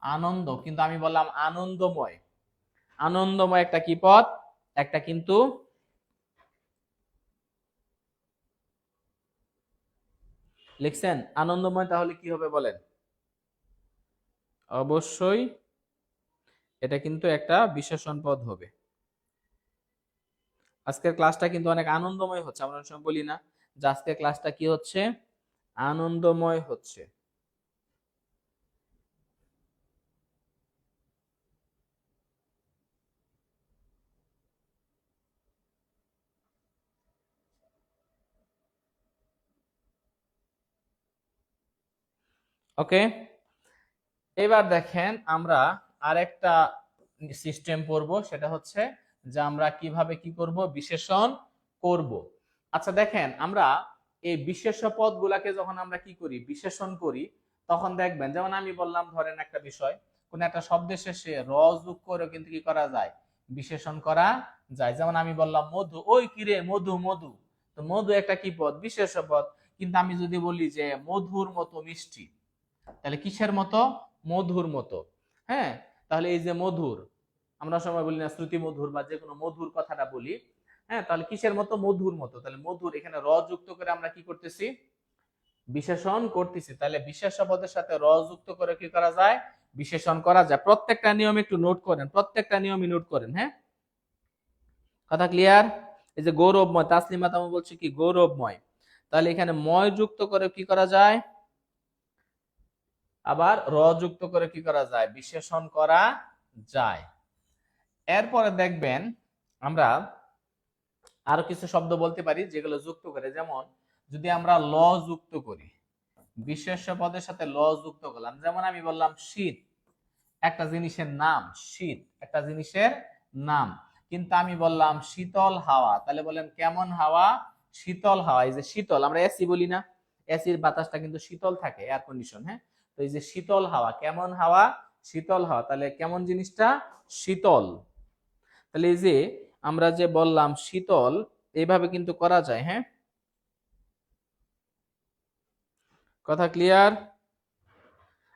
আনন্দ, কিন্তু আমি বললাম আনন্দময়, আনন্দময় একটা কি পদ, একটা কিন্তু লিখছেন আনন্দময়, তাহলে কি হবে বলেন, অবশ্যই এটা কিন্তু একটা বিশেষণ পদ হবে। আজকের ক্লাসটা কিন্তু অনেক আনন্দময় হচ্ছে, আমরা অনেক সময় বলি না যে আজকের ক্লাসটা কি হচ্ছে, আনন্দময় হচ্ছে। ওকে, এবার দেখেন আমরা আরেকটা সিস্টেম পড়ব, সেটা হচ্ছে যে আমরা কিভাবে কি করব, বিশেষণ করব। আচ্ছা দেখেন, আমরা এই বিশেষ্য পদগুলাকে যখন আমরা কি করি, বিশেষণ করি, তখন দেখবেন যেমন আমি বললাম, ধরেন একটা বিষয়, কোন একটা শব্দের শেষে র যোগ করে কিন্তু কি করা যায়, বিশেষণ করা যায়। যেমন আমি বললাম মধু, ওই কিরে মধু মধু, তো মধু একটা কি পদ, বিশেষ্য পদ। কিন্তু আমি যদি বলি যে মধুর মতো মিষ্টি, তাহলে কিসের মতো, মধুর মতো। হ্যাঁ, তাহলে এই যে মধুর, আমরা সময় বলি না শ্রুতি মধুর বা যে কোনো মধুর কথাটা বলি, হ্যাঁ, তাহলে কিসের মতো, মধুর মতো। তাহলে মধুর এখানে র যুক্ত করে আমরা কি করতেছি, বিশেষণ করতেছি। তাহলে বিশেষ্য পদের সাথে র যুক্ত করে কি করা যায়, বিশেষণ করা যায়। প্রত্যেকটা নিয়ম একটু নোট করেন, প্রত্যেকটা নিয়মই নোট করেন। হ্যাঁ, কথা ক্লিয়ার? এই যে গৌরবময়, তাসলিমা তামা বলছে কি গৌরবময়, তাহলে এখানে ময় যুক্ত করে কি করা যায়, আবার র যুক্ত করে কি করা যায়, বিশেষণ করা যায়। এরপরে দেখবেন আমরা আরো কিছু শব্দ বলতে পারি যেগুলো যুক্ত করে, যেমন যদি আমরা ল যুক্ত করি, বিশেষ্য পদের সাথে ল যুক্ত করলাম, যেমন আমি বললাম শীত, একটা জিনিসের নাম, শীত একটা জিনিসের নাম, কিন্তু আমি বললাম শীতল হাওয়া, তাহলে বলেন কেমন হাওয়া, শীতল হাওয়া। এই যে শীতল, আমরা এসি বলি না, এসির বাতাসটা কিন্তু শীতল থাকে, এয়ার কন্ডিশন। হ্যাঁ, তো এই যে শীতল হাওয়া, কেমন হাওয়া, শীতল হাওয়া, তাহলে কেমন জিনিসটা, শীতল। তাহলে এই যে আমরা যে বললাম শীতল, এইভাবে কিন্তু করা যায়। হ্যাঁ, কথা ক্লিয়ার?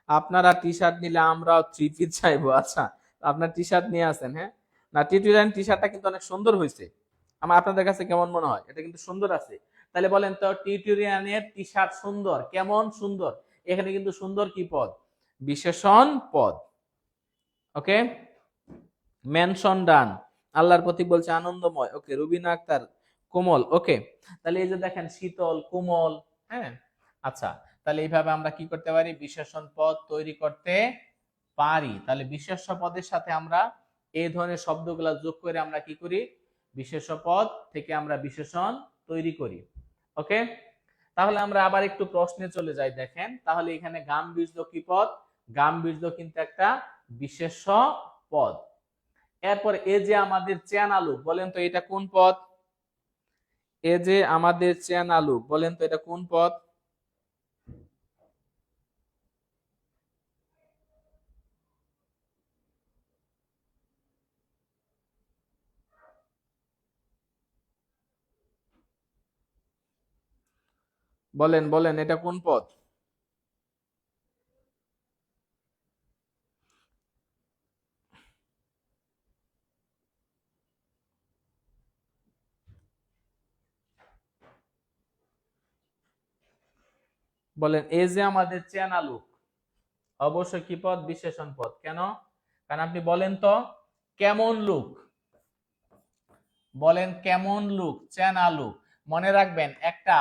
আপনারা টি শার্ট নিলে আমরাও থ্রি পিস চাইবো। আচ্ছা, আপনার টি শার্ট নিয়ে আসেন। হ্যাঁ, না টিটুরিয়ান টি শার্টটা কিন্তু অনেক সুন্দর হয়েছে, আমার আপনাদের কাছে কেমন মনে হয়, এটা কিন্তু সুন্দর আছে। তাহলে বলেন তো, টিটুরিয়ানের টি শার্ট সুন্দর, কেমন সুন্দর, এখানে কিন্তু সুন্দর কি পদ, বিশেষণ পদ। ওকে, মেনশন ডান, আল্লাহর প্রতীক বলছে আনন্দময়। ওকে, রুবিনা আক্তার কোমল। ওকে, তাহলে এই যে দেখেন শীতল, কোমল। হ্যাঁ, আচ্ছা, তাহলে এইভাবে আমরা কি করতে পারি, বিশেষণ পদ তৈরি করতে পারি। তাহলে বিশেষ্য পদের সাথে আমরা এই ধরনের শব্দগুলা যোগ করে আমরা কি করি, বিশেষ্য পদ থেকে আমরা বিশেষণ তৈরি করি। ওকে, তাহলে আমরা আবার একটু প্রশ্নে চলে যাই। দেখেন, তাহলে এখানে গাম্ভীর্য কি পদ, গাম্ভীর্য কিন্তু একটা বিশেষ্য পদ। এরপর এ যে আমাদের চেন আলু, বলেন তো এটা কোন পদ, এ যে আমাদের চেন আলু, বলেন তো এটা কোন পদ, বলেন বলেন এটা কোন পদ, বলেন এ যে আমাদের চেন আলু, অবশ্যই কি পদ, বিশেষণ পদ। কেন, কারণ আপনি বলেন তো কেমন লুক, বলেন কেমন লুক, চেন আলু। মনে রাখবেন একটা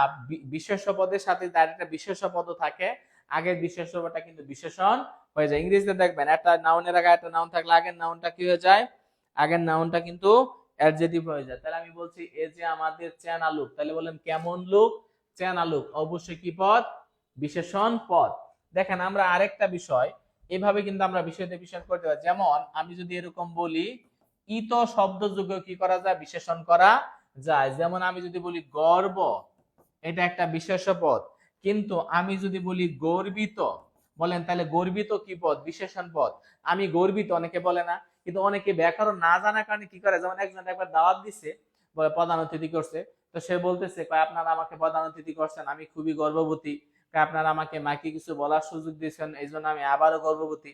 বিশেষ্য পদের সাথে তার একটা বিশেষ্য পদ থাকে, আগের বিশেষ্য পদটা কিন্তু বিশেষণ হয়ে যায়। ইংরেজিতে দেখবেন একটা নাউনের আগে একটা নাউন থাকলে আগের নাউনটা কি হয়ে যায়, আগের নাউনটা কিন্তু অ্যাডজেক্টিভ হয়ে যায়। তাহলে আমি বলছি এ যে আমাদের চেন আলু, তাহলে বলেন কেমন লুক, চেন আলু, অবশ্যই কি পদ, বিশেষণ পদ। দেখেন আমরা আরেকটা বিষয়, এভাবে কিন্তু আমরা বিষয়তে বিশেষ করতে পারি। যেমন আমি যদি এরকম বলি, ইত শব্দ যুগে কি করা যায়, বিশেষণ করা যায়। যেমন আমি যদি বলি গর্ব, এটা একটা বিশেষ্য পদ, কিন্তু আমি যদি বলি গর্বিত, বলেন তাহলে গর্বিত কি পদ, বিশেষণ পদ। আমি গর্বিত অনেকে বলে না, কিন্তু অনেকে ব্যাকরণ না জানার কারণে কি করে, যেমন একজন একবার দাওয়াত দিছে, বলে প্রধান অতিথি করছে, তো সে বলতেছে কয় আপনারা আমাকে প্রধান অতিথি করছেন, আমি খুবই গর্ববতী, আপনারা আমাকে মাইকে কিছু বলার সুযোগ দিয়েছেন, এই জন্য আমি আবারও গর্ববতী।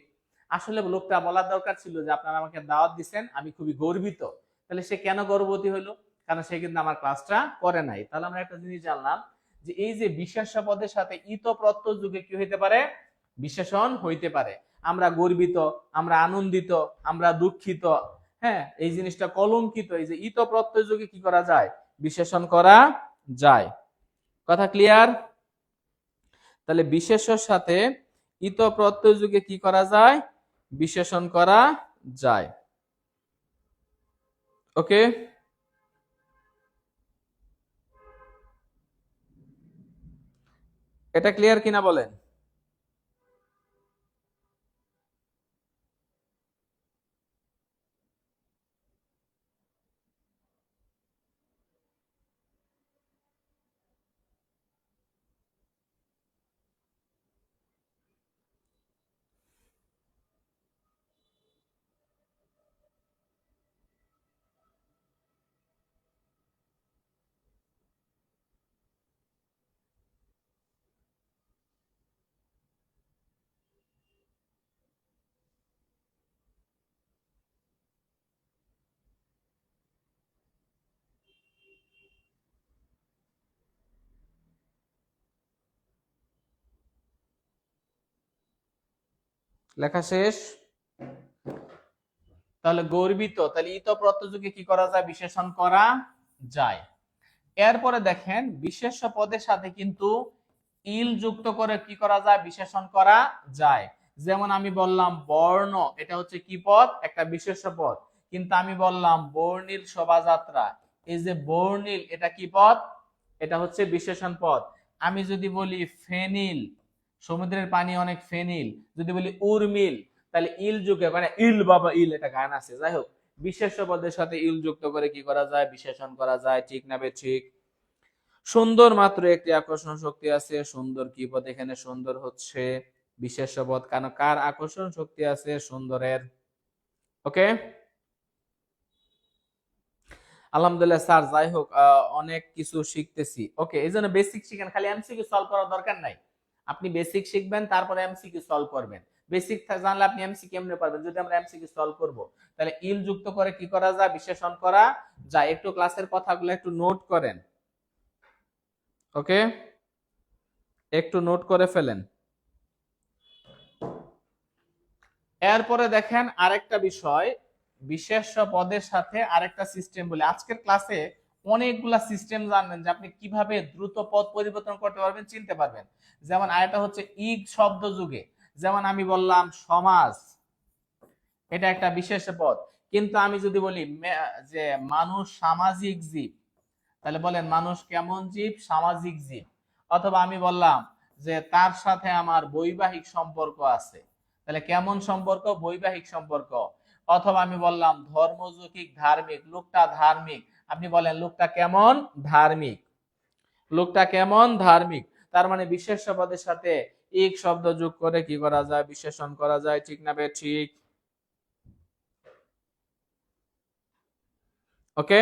আসলে লোকটা বলার দরকার ছিল যে আপনারা আমাকে দাওয়াত দিচ্ছেন, আমি খুবই গর্বিত। তাহলে সে কেন গর্ববতী হলো, কারণ সে কিন্তু আমার ক্লাসটা করে নাই। তাহলে আমরা একটা জিনিস জানলাম যে এই যে বিশেষ্য পদের সাথে ইত প্রত্যয় যুগে কি হইতে পারে, বিশেষণ হইতে পারে। আমরা গর্বিত, আমরা আনন্দিত, আমরা দুঃখিত, হ্যাঁ, এই জিনিসটা কলঙ্কিত, এই যে ইত প্রত্যয় যুগে কি করা যায়, বিশেষণ করা যায়। কথা ক্লিয়ার? তাহলে বিশেষ্যর সাথে ইত প্রত্যয় যুগে কি করা যায়, বিশেষণ করা যায়। ওকে, এটা ক্লিয়ার কিনা বলেন? লেখা শেষ। তাহলে গর্বিত, তাহলে ইত প্রত্যয়যোগে কি করা যায়? বিশেষণ করা যায়। এরপরে দেখেন বিশেষ্য পদের সাথে কিন্তু ইল যুক্ত করে কি করা যায়? বিশেষণ করা যায়। যেমন আমি বললাম বর্ণ, এটা হচ্ছে কি পদ? একটা বিশেষ্য পদ। কিন্তু আমি বললাম বর্ণিল শোভাযাত্রা, এই যে বর্ণিল এটা কি পদ? এটা হচ্ছে বিশেষণ পদ। আমি যদি বলি ফেনিল, সমুদ্রের পানি অনেক ফেনিল, যদি বলি উর্মিল, তাহলে ইল যুগে মানে ইল বাবা ইল, এটা গান আছে। যাই হোক, বিশেষ্য পদের সাথে ইল যুক্ত করে কি করা যায়? বিশেষণ করা যায়। ঠিক না বে ঠিক? সুন্দর মাত্র একটি আকর্ষণ শক্তি আছে। সুন্দর কি পদ? এখানে সুন্দর হচ্ছে বিশেষ্য পদ, কারণ কার আকর্ষণ শক্তি আছে? সুন্দরের। ওকে, আলহামদুলিল্লাহ স্যার। যাই হোক, অনেক কিছু শিখতেছি। ওকে, এই জন্য বেসিক শিখেন, খালি এমসিকিউ সলভ করার দরকার নাই। আপনি বেসিক শিখবেন, তারপরে এমসিকিউ সলভ করবেন। বেসিক জানলে আপনি এমসিকিউ এমনি পারবেন। যদি আমরা এমসিকিউ সলভ করব, তাহলে ইল যুক্ত করে কি করা যায়? বিশেষণ করা যায়। একটু ক্লাসের কথাগুলো একটু নোট করেন। ওকে, একটু নোট করে ফেলেন। এরপরে দেখেন আরেকটা বিষয়, বিশেষ্য পদের সাথে আরেকটা সিস্টেম বলে। আজকের ক্লাসে অনেকগুলা সিস্টেম জানবেন যে আপনি কিভাবে দ্রুত পদ পরিবর্তন করতে পারবেন, চিনতে পারবেন। যেমন আরেকটা হচ্ছে ইগ শব্দ যুগে। যেমন আমি বললাম সমাজ, এটা একটা বিশেষ্য পদ। কিন্তু আমি যদি বলি যে মানুষ সামাজিক জীব, তাহলে বলেন মানুষ কেমন জীব? সামাজিক জীব। অথবা আমি বললাম যে তার সাথে আমার বৈবাহিক সম্পর্ক আছে, তাহলে কেমন সম্পর্ক? বৈবাহিক সম্পর্ক। অথবা আমি বললাম ধর্মযৌগিক ধার্মিক, লোকটা ধার্মিক, আপনি বলেন লোকটা কেমন? ধার্মিক। লোকটা কেমন? ধার্মিক। তার মানে বিশেষ্য পদের সাথে এক শব্দ যোগ করে কি করা যায়? বিশেষণ করা যায়। ঠিক না বে ঠিক? ওকে,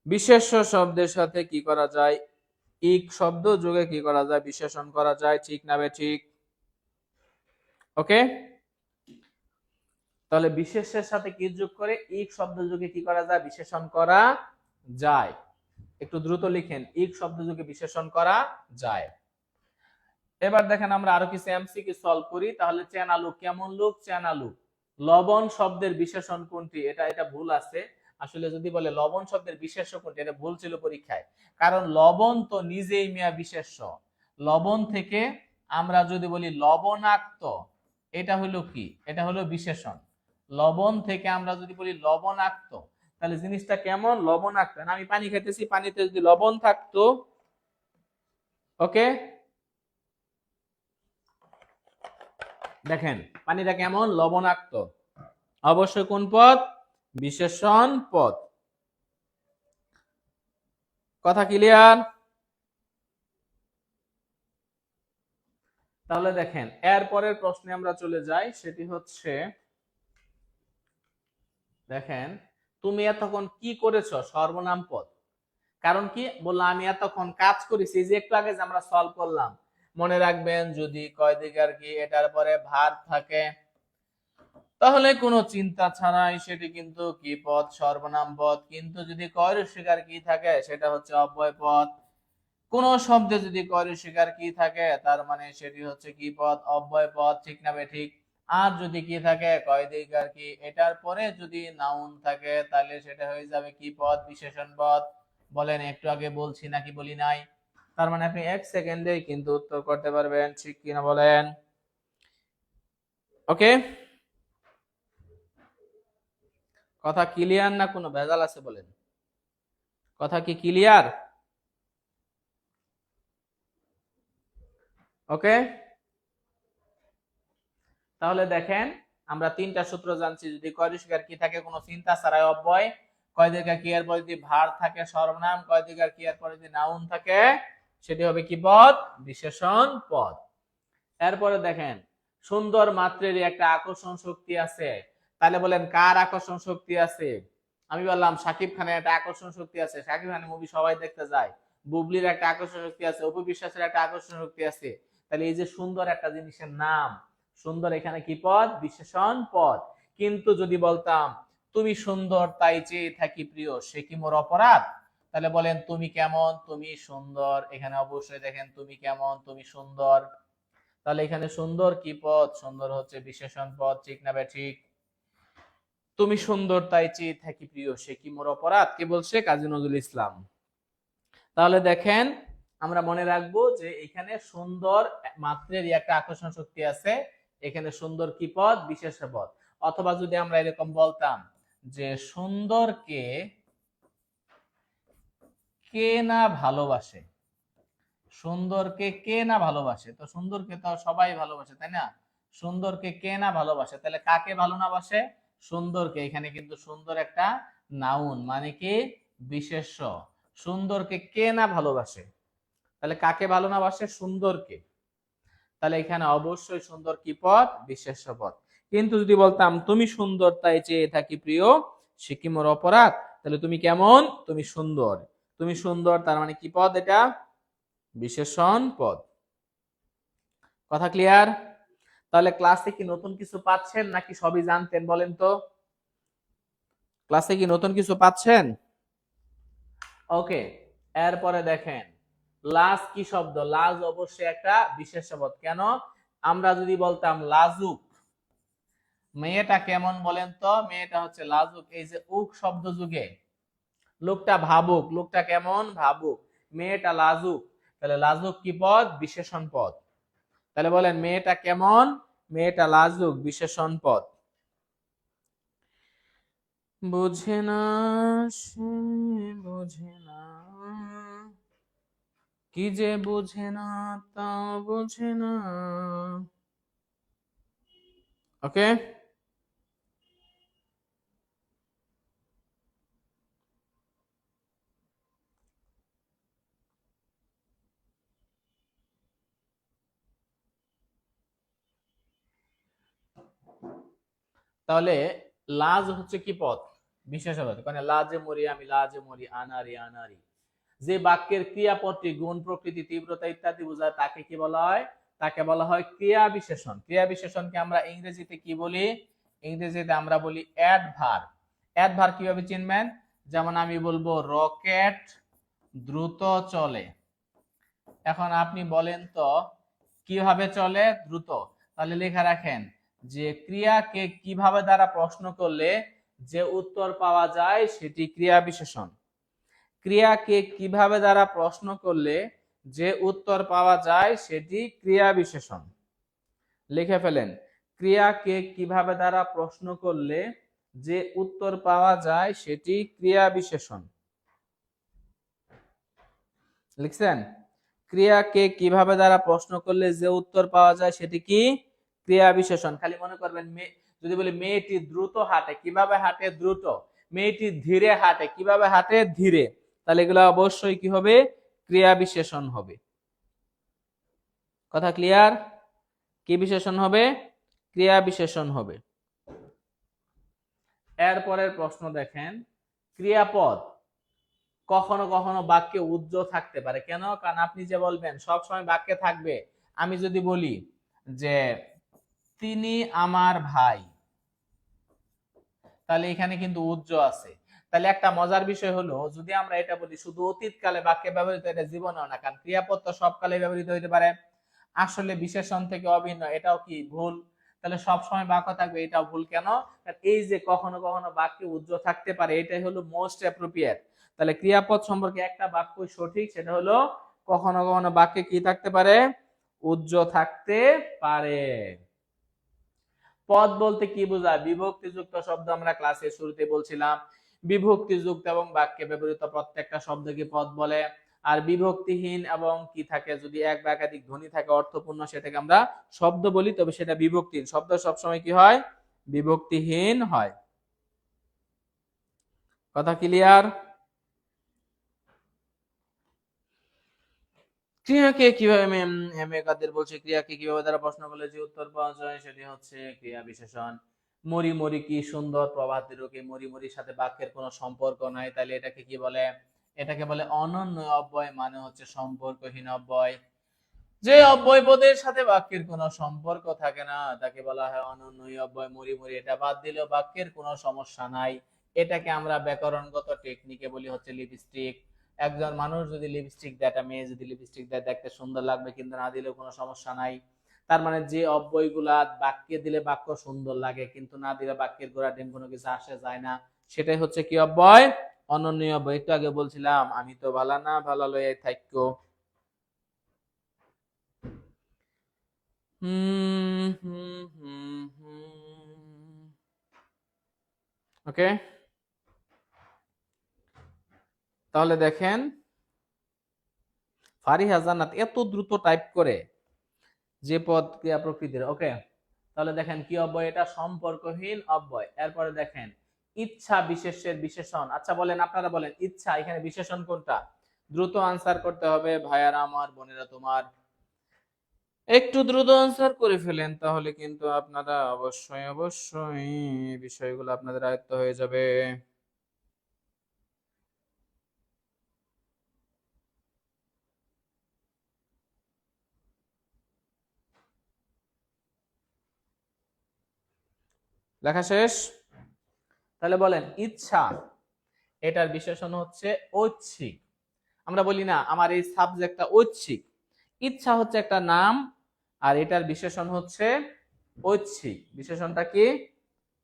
বিশেষ্য শব্দের সাথে কি করা যায়? ইক শব্দ যোগে কি করা যায়? বিশেষণ করা যায়। ঠিক না বে ঠিক? ওকে, তাহলে বিশেষ্যের সাথে কি যোগ করে? ইক শব্দ যোগে কি করা যায়? বিশেষণ করা যায়। একটু দ্রুত লিখেন, ইক শব্দ যোগে বিশেষণ করা যায়। এবার দেখেন আমরা আরো কিছু এমসিকিউ সলভ করি। তাহলে চেনালু, কেমন লোক? চেনালু। লবণ শব্দের বিশেষণ কোনটি? এটা ভুল আছে। আসলে যদি বলে লবণ শব্দের বিশেষ্য কোনটি, এটা ভুল ছিল পরীক্ষায়। কারণ লবণ তো নিজেই মিয়া বিশেষ্য। লবণ থেকে আমরা যদি বলি লবণাক্ত, এটা হলো কি? এটা হলো বিশেষণ। লবণ থেকে আমরা যদি বলি লবণাক্ত, তাহলে জিনিসটা কেমন? লবণাক্ত। আমি পানি খেতেছি, পানিতে যদি লবণ থাকতো, ওকে, দেখেন পানিটা কেমন? লবণাক্ত। অবশ্যই কোন পদ? বিশেষণ পদ। কথা ক্লিয়ার? তাহলে দেখেন এরপরের প্রশ্নে আমরা চলে যাই। সেটি হচ্ছে, দেখেন তুমি এতক্ষণ কি করেছো? সর্বনাম পদ। কারণ কি বললাম? আমি এতক্ষণ কাজ করেছি, যে একটু আগে যে আমরা সলভ করলাম। মনে রাখবেন যদি কয় দিকের কি এটার পরে ভার থাকে, তাহলে কোনো চিন্তা ছাড়াই সেটি কিন্তু কি পদ? সর্বনাম পদ। কিন্তু যদি কয় রস্যিকার কি থাকে, সেটা হচ্ছে অব্যয় পদ। কোন শব্দে যদি কয় রস্যিকার কি থাকে, তার মানে সেটি হচ্ছে কি পদ? অব্যয় পদ। ঠিক না বে ঠিক? আর যদি কি থাকে কয় দিকের কি, এটার পরে যদি নাউন থাকে, তাহলে সেটা হয়ে যাবে কি পদ? বিশেষণ পদ। বলেন, একটু আগে বলছি নাকি বলি নাই? তার মানে আপনি 1 সেকেন্ডে কিন্তু উত্তর করতে পারবেন। ঠিক কিনা বলেন? ওকে, কথা ক্লিয়ার না কোনো ভেজাল আছে? বলেন, কথা কি ক্লিয়ার? ওকে, তাহলে দেখেন আমরা তিনটা সূত্র জানছি। যদি কয় রস্যিকার কি থাকে, কোনো চিন্তা ছাড়াই অব্যয়। কয় দিকের কি এর পরে যদি ভার থাকে, সর্বনাম। কয় দিকের কি এর পরে যদি নাউন থাকে, সেটি হবে কি পদ? বিশেষণ পদ। এরপরে দেখেন সুন্দর মাত্রেরই একটা আকর্ষণ শক্তি আছে। তাহলে বলেন কার আকর্ষণ শক্তি আছে? আমি বললাম শাকিব খানের একটা আকর্ষণ শক্তি আছে। শাকিব খানের মুভি সবাই দেখতে যায়। বুবলির একটা আকর্ষণ শক্তি আছে। অপু বিশ্বাসের একটা আকর্ষণ শক্তি আছে। তাহলে এই যে সুন্দর একটা জিনিসের নাম, সুন্দর এখানে কি পদ? বিশেষণ পদ। কিন্তু যদি বলতাম তুমি সুন্দর তাই চেয়ে থাকি প্রিয়, সে কি মোর অপরাধ? তাহলে বলেন তুমি কেমন? তুমি সুন্দর। এখানে অবশ্যই দেখেন তুমি কেমন, তুমি সুন্দর। তাহলে এখানে সুন্দর কি পদ? সুন্দর হচ্ছে বিশেষণ পদ, ঠিক না ঠিক? তুমি সুন্দর তাই চেয়ে থাকি প্রিয়, সে কি মোর অপরাধ, কে বলছে? কাজী নজরুল ইসলাম। তাহলে দেখেন আমরা মনে রাখবো যে এখানে সুন্দর মাত্রের একটা আকর্ষণ শক্তি আছে, এখানে সুন্দর কি পদ? বিশেষ পদ। অথবা যদি আমরা এরকম বলতাম যে সুন্দরকে কে না ভালোবাসে, সুন্দরকে কে না ভালোবাসে, তো সুন্দরকে তো সবাই ভালোবাসে তাই না? সুন্দরকে কে না ভালোবাসে, তাহলে কাকে ভালো না বাসে? সুন্দরকে। এখানে কিন্তু সুন্দর একটা নাউন, মানে কি? বিশেষ্য। সুন্দরকে কে না ভালোবাসে, তাহলে কাকে ভালো না বাসে? সুন্দরকে। তাহলে এখানে অবশ্যই সুন্দর কি পদ? বিশেষ্য পদ। কিন্তু যদি বলতাম তুমি সুন্দর তাই চেয়ে থাকি প্রিয়, সে কি মোর অপরাধ, তাহলে তুমি কেমন? তুমি সুন্দর। তুমি সুন্দর তার মানে কি পদ? এটা বিশেষণ পদ। কথা ক্লিয়ার? তাহলে ক্লাসে কি নতুন কিছু পাচ্ছেন নাকি সবই জানতেন বলেন তো? ক্লাসে কি নতুন কিছু পাচ্ছেন? ওকে, এরপরে দেখেন লাজ কি শব্দ? লাজ অবশ্যই একটা বিশেষ্য পদ। কেন? আমরা যদি বলতাম লাজুক, মেয়েটা কেমন বলেন তো? মেয়েটা হচ্ছে লাজুক। এই যে উক শব্দ যুগে লোকটা ভাবুক, লোকটা কেমন? ভাবুক। মেয়েটা লাজুক, তাহলে লাজুক কি পদ? বিশেষণ পদ। তাহলে বলেন মেয়েটা কেমন? মেয়েটা লাজুক, বিশেষণ পদ। বুঝে না সে, বুঝে না, কি যে বুঝে না তা বুঝে না। ওকে, তাহলে লাজ হচ্ছে কি পদ? বিশেষ পদ। মানে লাজে মরি আমি, লাজে মরি, আনারি আনারি। যে বাক্যের ক্রিয়াপদটি গুণ, প্রকৃতি, তীব্রতা ইত্যাদি বোঝায় তাকে কি বলা হয়? তাকে বলা হয় ক্রিয়া বিশেষণ। ক্রিয়া বিশেষণকে আমরা ইংরেজিতে কি বলি? ইংরেজিতে আমরা বলি অ্যাডভার্ব। অ্যাডভার্ব কিভাবে চিনবেন? যেমন আমি বলবো রকেট দ্রুত চলে। এখন আপনি বলেন তো কিভাবে চলে? দ্রুত। তাহলে লেখা রাখেন যে ক্রিয়াকে কিভাবে দ্বারা প্রশ্ন করলে যে উত্তর পাওয়া যায় সেটি ক্রিয়া বিশেষণ। ক্রিয়াকে কিভাবে দ্বারা প্রশ্ন করলে যে উত্তর পাওয়া যায় সেটি ক্রিয়া বিশেষণ। লিখে ফেলেন, ক্রিয়াকে কিভাবে দ্বারা প্রশ্ন করলে যে উত্তর পাওয়া যায় সেটি ক্রিয়া বিশেষণ। লিখছেন? ক্রিয়াকে কিভাবে দ্বারা প্রশ্ন করলে যে উত্তর পাওয়া যায় সেটি কি? ক্রিয়া বিশেষণ। খালি মনে করবেন যদি বলি মেয়েটি দ্রুত হাঁটে, কিভাবে হাঁটে? দ্রুত। মেয়েটি ধীরে হাঁটে, কিভাবে হাঁটে? ধীরে। তাহলে এগুলো অবশ্যই কি হবে? ক্রিয়া বিশেষণ হবে। কথা ক্লিয়ার? কি বিশেষণ হবে? ক্রিয়া বিশেষণ হবে। এরপরের প্রশ্ন দেখেন, ক্রিয়াপদ কখনো কখনো বাক্যে উজ্জ্বল থাকতে পারে। কেন? কারণ আপনি যে বলবেন সব সময় বাক্যে থাকবে। আমি যদি বলি যে তিনি আমার ভাই, তাহলে এখানে কিন্তু উজ্জ্বল আছে। তাহলে একটা মজার বিষয় হলো যদি আমরা এটা বলি শুধু অতীতকালে বাক্যে ব্যবহৃত, এটা জীবনেও না, কারণ ক্রিয়াপদ তো সব কালে ব্যবহৃত হতে পারে। আসলে বিশেষণ থেকে অভিন্ন, এটাও কি ভুল? তাহলে সব সময় বাক্য থাকবে, এটাও ভুল। কেন? এই যে কখনো কখনো বাক্যে উজ্জ্বল থাকতে পারে, এটাই হলো মোস্ট অ্যাপ্রোপ্রিয়েট। তাহলে ক্রিয়াপদ সম্পর্কে একটা বাক্য সঠিক, সেটা হলো কখনো কখনো বাক্যে কি থাকতে পারে? উজ্জ্বল থাকতে পারে। পদ বলতে কি বোঝায়? বিভক্তিযুক্ত শব্দ। আমরা ক্লাসের শুরুতে বলছিলাম বিভক্তিযুক্ত এবং বাক্যে ব্যবহৃত প্রত্যেকটা শব্দকে পদ বলে। আর বিভক্তিহীন এবং কি থাকে, যদি এক বা একাধিক ধ্বনি থাকে অর্থপূর্ণ, সেটাকে আমরা শব্দ বলি, তবে সেটা বিভক্তিহীন। শব্দ সবসময় কি হয়? বিভক্তিহীন হয়। কথা ক্লিয়ার? ক্রিয়াকে কিভাবে কাদের বলছে ক্রিয়াকে কিভাবে দ্বারা প্রশ্ন করলে যে উত্তর পাওয়া যায় সেটি হচ্ছে ক্রিয়া বিশেষণ। মরি মরি কি সুন্দর প্রভাতের রোকে, মরি মরির সাথে বাক্যের কোনো সম্পর্ক নাই, তাহলে এটাকে কি বলে? এটাকে বলে অনন্যয় অব্যয়, মানে হচ্ছে সম্পর্কহীন অব্যয়। যে অব্যয় পদের সাথে বাক্যের কোনো সম্পর্ক থাকে না তাকে বলা হয় অনন্যয় অব্যয়। মরি মরি এটা বাদ দিলেও বাক্যের কোনো সমস্যা নাই। এটাকে আমরা ব্যাকরণগত টেকনিকে বলি হচ্ছে লিপস্টিক। একজন মানুষ যদি লিপস্টিক দেয়, একটা মেয়ে যদি লিপস্টিক দেয়, দেখতে সুন্দর লাগবে, কিন্তু না দিলেও কোনো সমস্যা নাই। তার মানে যে অব্যয়গুলা বাক্যে দিলে বাক্য সুন্দর লাগে কিন্তু না দিলে বাক্যের গোড়া ডিম কোনো কিছু আসে যায় না, সেটাই হচ্ছে কি অব্যয়? অনন্য অব্যয়। একটু আগে বলছিলাম আমি তো ভালো না, ভালো লইয়াই থাকো। ওকে, তাহলে দেখেন ফারিহা জান্নাত এত দ্রুত টাইপ করে, যে পদ ক্রিয়া প্রকৃতির। ওকে, তাহলে দেখেন কি অব্যয় এটা? সম্পর্কহীন অব্যয়। এরপরে দেখেন ইচ্ছা বিশেষের বিশেষণ। আচ্ছা বলেন, আপনারা বলেন ইচ্ছা এখানে বিশেষণ কোনটা? দ্রুত আনসার করতে হবে ভাইয়ারা আমার, বোনেরা তোমার, একটু দ্রুত আনসার করে ফেলেন, তাহলে কিন্তু আপনারা অবশ্যই অবশ্যই বিষয়গুলো আপনাদের আয়ত্ত হয়ে যাবে। লেখা শেষ? তাহলে বলেন ইচ্ছা এটার বিশেষণ হচ্ছে ঐচ্ছিক। আমরা বলি না আমার এই সাবজেক্টটা ঐচ্ছিক, ইচ্ছা হচ্ছে একটা নাম আর এটার বিশেষণ হচ্ছে ঐচ্ছিক। বিশেষণটা কি?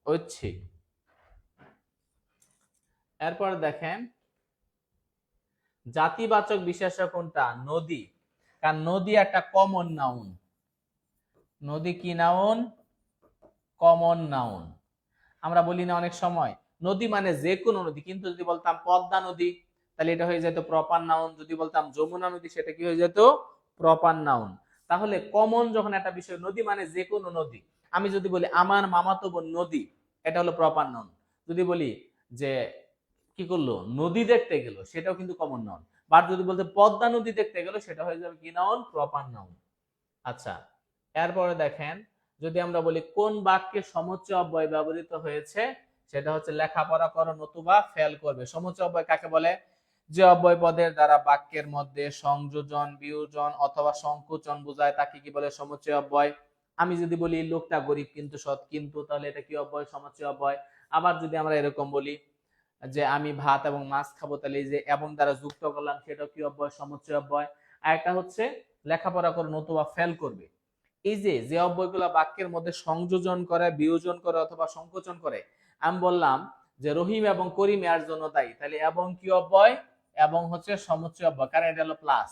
ঐচ্ছিক। এরপর দেখেন জাতিবাচক বিশেষ্য কোনটা? নদী, কারণ নদী একটা কমন নাউন। নদী কি নাউন? Common noun. আমরা বলি না অনেক সময় নদী মানে যে কোনো নদী, কিন্তু যদি বলতাম পদ্মা নদী তাহলে এটা হয়ে যেত প্রপার নাউন, যদি বলতাম যমুনা নদী সেটা কি হয়ে যেত? Proper noun. তাহলে কমন যখন একটা বিষয়, নদী মানে যে কোনো নদী। আমি যদি বলি আমার মামাতো বোন নদী, এটা হলো প্রপার নাউন। যদি বলি যে কি করলো, নদী দেখতে গেল, সেটাও কিন্তু কমন নাউন। বা যদি বলতে পদ্মা নদী দেখতে গেল, সেটা হয়ে যাবে কি নাউন? Proper noun. আচ্ছা, এরপরে দেখেন যদি আমরা বলি কোন বাক্যে সমুচ্চয় অব্যয় ব্যবহৃত হয়েছে, সেটা হচ্ছে লেখাপড়া করো নতুবা ফেল করবে। সমুচ্চয় অব্যয় কাকে বলে? যে অব্যয় পদের দ্বারা বাক্যের মধ্যে সংযোজন, বিয়োজন অথবা সংকোচন বোঝায় তাকে কি বলে? সমুচ্চয় অব্যয়। আমি যদি বলি লোকটা গরিব কিন্তু সৎ, কিন্তু, তাহলে এটা কি অব্যয়? সমুচ্চয় অব্যয়। আবার যদি আমরা এরকম বলি যে আমি ভাত এবং মাছ খাবো, তাহলে এই যে এবং দ্বারা যুক্ত করলাম, সেটাও কি অব্যয়? সমুচ্চয় অব্যয়। আর একটা হচ্ছে লেখাপড়া করো নতুবা ফেল করবে। এই যে যে অব্যয়গুলো বাক্যের মধ্যে সংযোজন করে, বিয়োজন করে অথবা সংকোচন করে, আমি বললাম যে রহিম এবং করিম এর জন্য দায়ী, তাহলে এবং কি অব্যয়? এবং হচ্ছে সমুচ্চয় অব্যয়, কারণ এটা হলো প্লাস।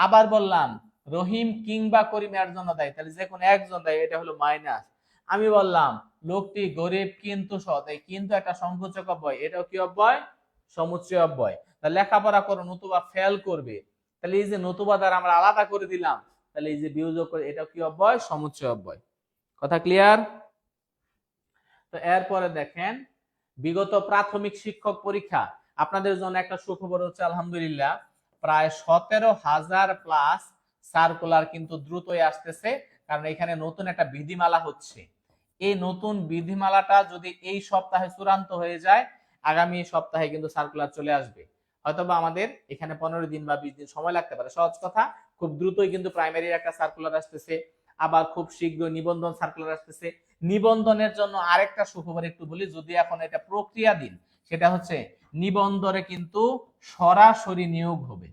আবার বললাম রহিম কিংবা করিম এর জন্য দায়ী, তাহলে যে কোনো একজন দায়ী, এটা হলো মাইনাস। আমি বললাম লোকটি গরিব কিন্তু সৎ, এই কিন্তু একটা সংকোচক অব্যয়, এটাও কি অব্যয়? সমুচ্চয় অব্যয়। তাহলে লেখাপড়া করো নতুবা ফেল করবে, তাহলে এই যে নতুবা দ্বারা আমরা আলাদা করে দিলাম, তাহলে এই যে বিয়োজক করে, এটা কি অব্যয়? সমুচ্চয় অব্যয়। কথা ক্লিয়ার? তো এরপরে দেখেন বিগত প্রাথমিক শিক্ষক পরীক্ষা, আপনাদের জন্য একটা সুখবর হচ্ছে আলহামদুলিল্লাহ প্রায় 17,000 প্লাস সার্কুলার কিন্তু দ্রুতই আসতেছে, কারণ এখানে নতুন একটা বিধিমালা হচ্ছে। এই নতুন বিধিমালাটা যদি এই সপ্তাহে চূড়ান্ত হয়ে যায়, আগামী সপ্তাহে কিন্তু সার্কুলার চলে আসবে। হয়তোবা আমাদের এখানে 15 দিন বা 20 দিন সময় লাগতে পারে। সহজ কথা, খুব দ্রুতই কিন্তু প্রাইমারির একটা সার্কুলার আসতেছে, আবার খুব শীঘ্র নিবন্ধন সার্কুলার আসতেছে। নিবন্ধনের জন্য আরেকটা সুখবর একটু বলি, যদি এখন এটা প্রক্রিয়াধীন, সেটা হচ্ছে নিবন্ধনে কিন্তু সরাসরি নিয়োগ হবে,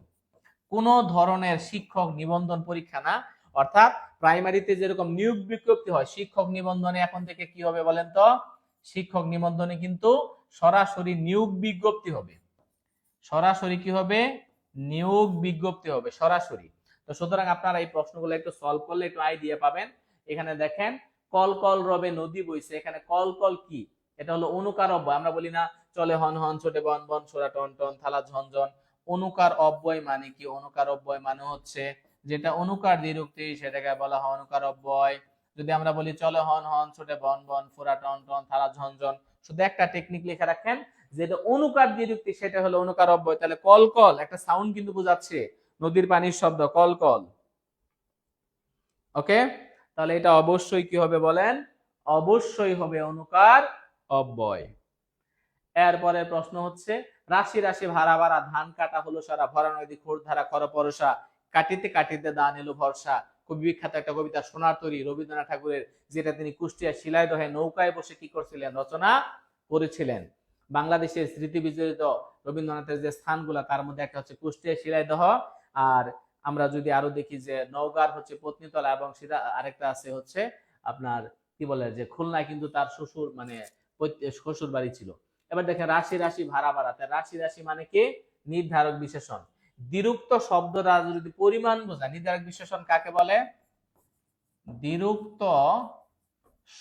কোনো ধরনের শিক্ষক নিবন্ধন পরীক্ষা না। অর্থাৎ প্রাইমারিতে যেরকম নিয়োগ বিজ্ঞপ্তি হয়, শিক্ষক নিবন্ধনে এখন থেকে কি হবে বলেন তো? শিক্ষক নিবন্ধনে কিন্তু সরাসরি নিয়োগ বিজ্ঞপ্তি হবে। সরাসরি কি হবে? নিয়োগ বিজ্ঞপ্তি হবে সরাসরি। তো সুতরাং আপনারা এই প্রশ্নগুলো একটু সলভ করলে একটু আইডিয়া পাবেন। এখানে দেখেন কল কল রবে নদী বইছে, এখানে কল কল কি? এটা হলো অনুকার অব্যয়। আমরা বলি না চলে হন হন, ছোটে বন বন, ছোড়া টন টন, থালা ঝনঝন। অনুকার অব্যয় মানে কি? অনুকার অব্যয় মানে হচ্ছে যেটা অনুকার দ্বিরুক্তি, সেটাকে বলা হয় অনুকার অব্যয়। যদি আমরা বলি চলে হন হন, ছোটে বন বন, ফোড়া টন টন, থালা ঝনঝন, শুধু একটা টেকনিক লিখে রাখেন, যেটা অনুকার দ্বিরুক্তি সেটা হলো অনুকার অব্যয়। তাহলে কল কল একটা সাউন্ড কিন্তু বোঝাচ্ছে, নদীর পানির শব্দ কল কল। ওকে, তাহলে এটা অবশ্যই কি হবে বলেন? অবশ্যই হবে অনুকার অব্যয়। এরপরে প্রশ্ন হচ্ছে রাশি রাশি ভাড়া ভাড়া, ধান কাটা হলো সারা, ভরা নদী খোর ধারা, খর পরশা, কাটিতে কাটিতে দান এলো ভরসা। খুবই বিখ্যাত একটা কবিতা, সোনার তরী, রবীন্দ্রনাথ ঠাকুরের, যেটা তিনি কুষ্টিয়া শিলাইদহে নৌকায় বসে কি করছিলেন? রচনা করেছিলেন। বাংলাদেশের স্মৃতি বিজড়িত রবীন্দ্রনাথের যে স্থানগুলা, তার মধ্যে একটা হচ্ছে কুষ্টিয়া শিলাইদহ আর আমরা যদি আরো দেখি যে নওগাঁর হচ্ছে পত্নীতলা এবং সেটা আরেকটা আছে হচ্ছে আপনার কি বলে যে খুলনায় কিন্তু তার শ্বশুর মানে শ্বশুর বাড়ি ছিল। এবার দেখেন রাশি রাশি ভাড়া ভাড়া, রাশি রাশি মানে কি নির্ধারক বিশেষণ। দ্বিরুক্ত শব্দটা যদি পরিমাণ বোঝায়, নির্ধারক বিশেষণ কাকে বলে? দ্বিরুক্ত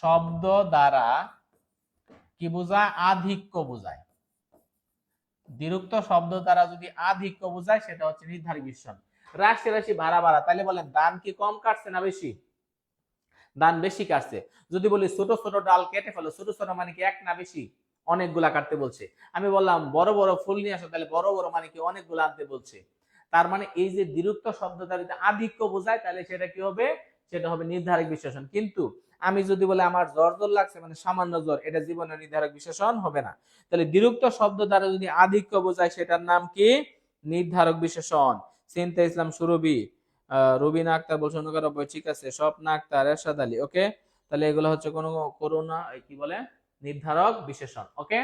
শব্দ দ্বারা কি বোঝায়? আধিক্য বোঝায়। দ্বিরুক্ত শব্দ দ্বারা যদি আধিক্য বোঝায় সেটা হচ্ছে নির্ধারক বিশেষণ। রাশি রাশি ভাড়া ভাড়া, তাহলে বলেন ধান কি কম কাটছে না বেশি? ধান বেশি কাটছে। যদি বলি ছোট ছোট ডাল কেটে ফেলো, ছোট ছোট মানে কি এক না বেশি? অনেকগুলা কাটতে বলছে। আমি বললাম বড় বড় ফুল নিয়ে আসো, তাহলে বড় বড় মানে কি অনেকগুলো আনতে বলছে। তার মানে এই যে দ্বিরুক্ত শব্দ দ্বারা যদি আধিক্য বোঝায় তাহলে সেটা কি হবে? সেটা হবে নির্ধারক বিশেষণ। কিন্তু আমি যদি বলে আমার জ্বর জ্বর লাগছে মানে সামান্য জ্বর, এটা জীবনে নির্ধারক বিশেষণ হবে না। তাহলে দ্বিরুক্ত শব্দ দ্বারা যদি আধিক্য বোঝায় সেটার নাম কি? নির্ধারক বিশেষণ। সিনতে ইসলাম সুরভি, রুবিনা আক্তার বলছে অনুকার বই, ঠিক আছে। স্বপ্না আক্তার, এরশাদ আলী, ওকে। তাহলে এগুলো হচ্ছে কোনো করোনা কি বলে নির্ধারক বিশেষণ, ওকে।